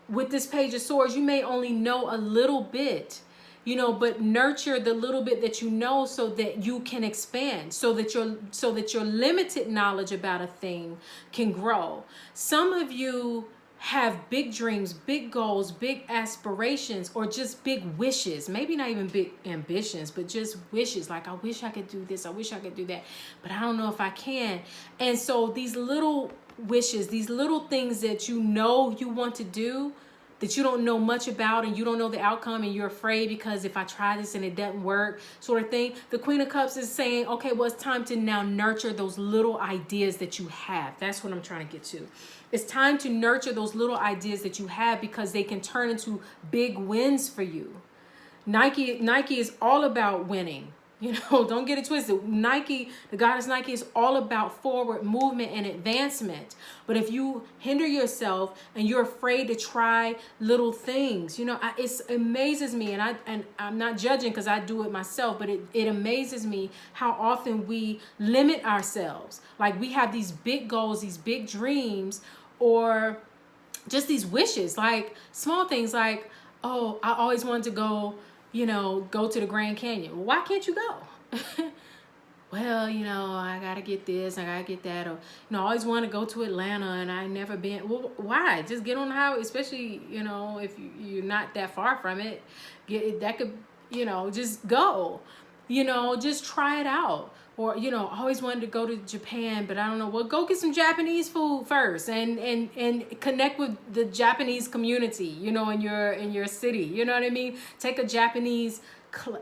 with this Page of Swords, you may only know a little bit, but nurture the little bit that you know so that you can expand, so that your limited knowledge about a thing can grow. Some of you have big dreams, big goals, big aspirations, or just big wishes. Maybe not even big ambitions, but just wishes. Like, I wish I could do this. I wish I could do that, but I don't know if I can. And so these little wishes, these little things that you want to do, that you don't know much about, and you don't know the outcome, and you're afraid because if I try this and it doesn't work, sort of thing. The Queen of Cups is saying, okay, well, it's time to now nurture those little ideas that you have. That's what I'm trying to get to. It's time to nurture those little ideas that you have, because they can turn into big wins for you. Nike is all about winning. Don't get it twisted. Nike, the goddess Nike, is all about forward movement and advancement. But if you hinder yourself and you're afraid to try little things, it amazes me, and I'm not judging because I do it myself, but it amazes me how often we limit ourselves. Like, we have these big goals, these big dreams, or just these wishes, like small things like, oh, I always wanted to go to the Grand Canyon. Well, why can't you go? Well, I got to get this, I got to get that. Or, I always want to go to Atlanta and I never been. Well, why? Just get on the highway, especially, if you're not that far from it. Just go, just try it out. Or, I always wanted to go to Japan, but I don't know. Well, go get some Japanese food first and connect with the Japanese community, in your city. You know what I mean? Take a Japanese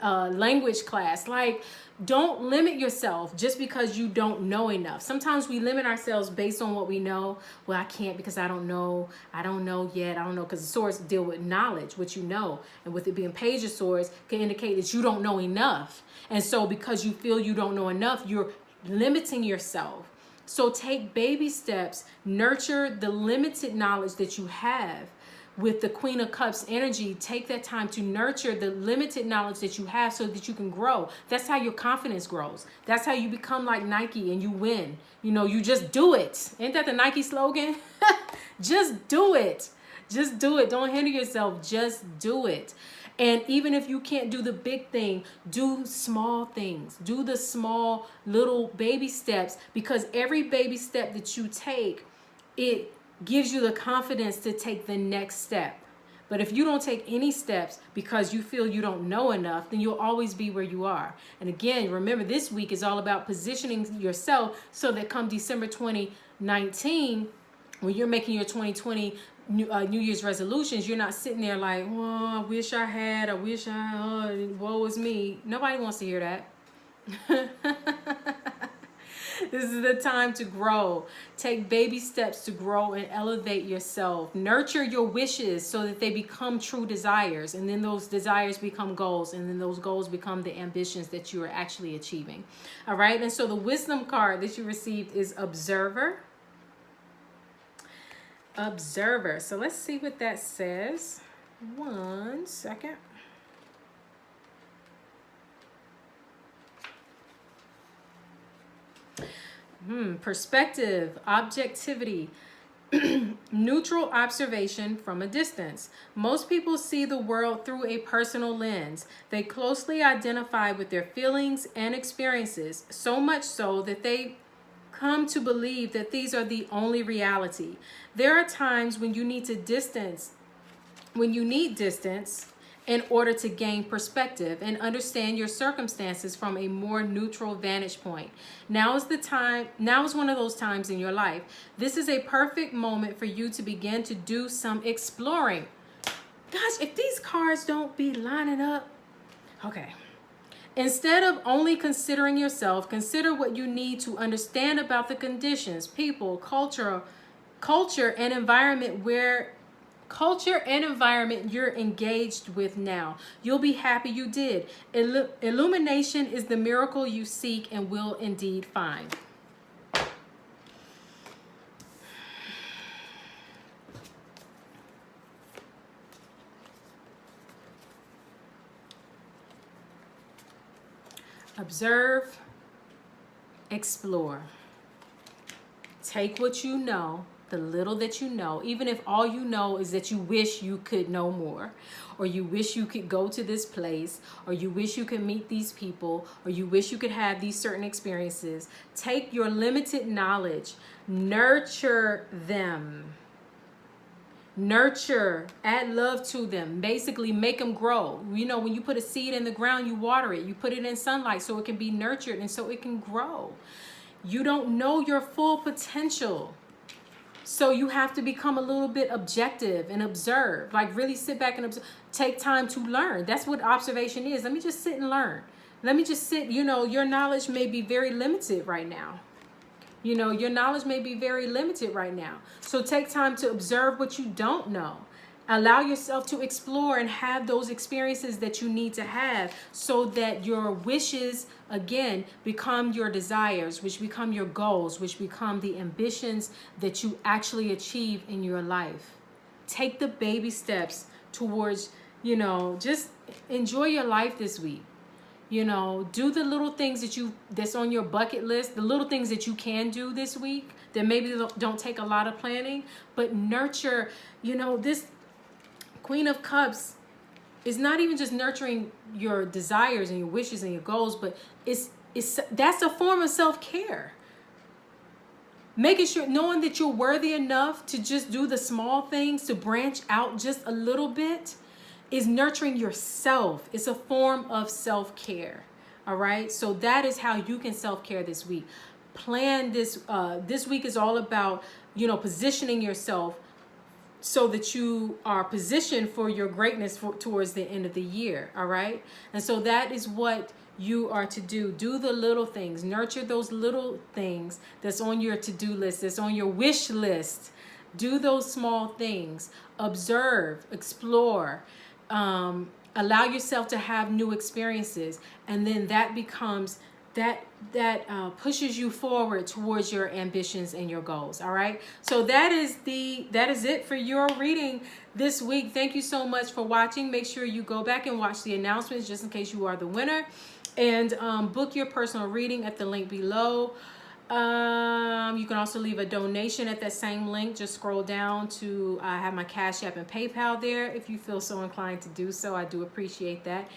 language class. Like, don't limit yourself just because you don't know enough. Sometimes we limit ourselves based on what we know. Well, I can't because I don't know. I don't know yet. I don't know, because the swords deal with knowledge, what you know. And with it being Page of Swords can indicate that you don't know enough. And so because you feel you don't know enough, you're limiting yourself. So take baby steps, nurture the limited knowledge that you have. With the Queen of Cups energy, take that time to nurture the limited knowledge that you have so that you can grow. That's how your confidence grows. That's how you become like Nike and you win. You just do it. Ain't that the Nike slogan? Just do it. Just do it. Don't hinder yourself. Just do it. And even if you can't do the big thing, do small things. Do the small little baby steps, because every baby step that you take, it gives you the confidence to take the next step. But if you don't take any steps because you feel you don't know enough, then you'll always be where you are. And again, remember, this week is all about positioning yourself so that come December 2019, when you're making your 2020 New Year's resolutions, you're not sitting there like, oh, I wish I woe is me. Nobody wants to hear that. This is the time to grow. Take baby steps to grow and elevate yourself. Nurture your wishes so that they become true desires. And then those desires become goals. And then those goals become the ambitions that you are actually achieving. All right. And so the wisdom card that you received is Observer. Observer. So let's see what that says. 1 second. Perspective, objectivity, neutral observation from a distance. Most people see the world through a personal lens. They closely identify with their feelings and experiences, so much so that they come to believe that these are the only reality. There are times when you need distance in order to gain perspective and understand your circumstances from a more neutral vantage point. Now is one of those times in your life. This is a perfect moment for you to begin to do some exploring. Gosh, if these cards don't be lining up. Okay. Instead of only considering yourself, consider what you need to understand about the conditions, people, culture and environment you're engaged with now. You'll be happy you did. Illumination is the miracle you seek and will indeed find. Observe, explore. Take what you know, the little that you know, even if all you know is that you wish you could know more, or you wish you could go to this place, or you wish you could meet these people, or you wish you could have these certain experiences. Take your limited knowledge, nurture them. Nurture, add love to them, basically make them grow. You know, when you put a seed in the ground, you water it, you put it in sunlight so it can be nurtured and so it can grow. You don't know your full potential. So you have to become a little bit objective and observe, like really sit back and observe. Take time to learn. That's what observation is. Let me just sit and learn. Let me just sit, you know, your knowledge may be very limited right now. You know, your knowledge may be very limited right now. So take time to observe what you don't know. Allow yourself to explore and have those experiences that you need to have so that your wishes, again, become your desires, which become your goals, which become the ambitions that you actually achieve in your life. Take the baby steps towards, you know, just enjoy your life this week. You know, do the little things that's on your bucket list, the little things that you can do this week that maybe don't take a lot of planning, but nurture, you know, this Queen of Cups is not even just nurturing your desires and your wishes and your goals, but that's a form of self-care. Making sure, knowing that you're worthy enough to just do the small things, to branch out just a little bit, is nurturing yourself. It's a form of self-care. All right. So that is how you can self-care this week. Plan this. This week is all about, you know, positioning yourself so that you are positioned for your greatness towards the end of the year. All right. And so that is what you are to do. Do the little things. Nurture those little things that's on your to-do list, that's on your wish list. Do those small things. Observe, explore. Allow yourself to have new experiences, and then that becomes that pushes you forward towards your ambitions and your goals. All right, so that is it for your reading this week. Thank you so much for watching. Make sure you go back and watch the announcements just in case you are the winner, and book your personal reading at the link below. You can also leave a donation at that same link. Just scroll down to have my Cash App and PayPal there if you feel so inclined to do so. I do appreciate that.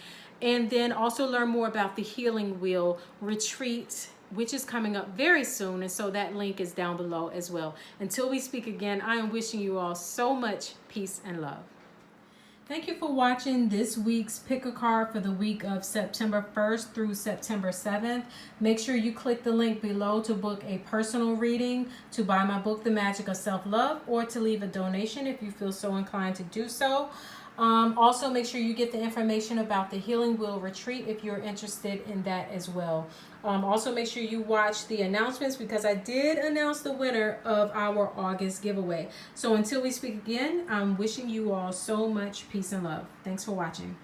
And then also learn more about the Healing Wheel Retreat, which is coming up very soon. And so that link is down below as well. Until we speak again, I am wishing you all so much peace and love. Thank you for watching this week's Pick a Card for the week of September 1st through September 7th. Make sure you click the link below to book a personal reading, to buy my book, The Magic of Self-Love, or to leave a donation if you feel so inclined to do so. Also, make sure you get the information about the Healing Wheel Retreat if you're interested in that as well. Also, make sure you watch the announcements because I did announce the winner of our August giveaway. So until we speak again, I'm wishing you all so much peace and love. Thanks for watching.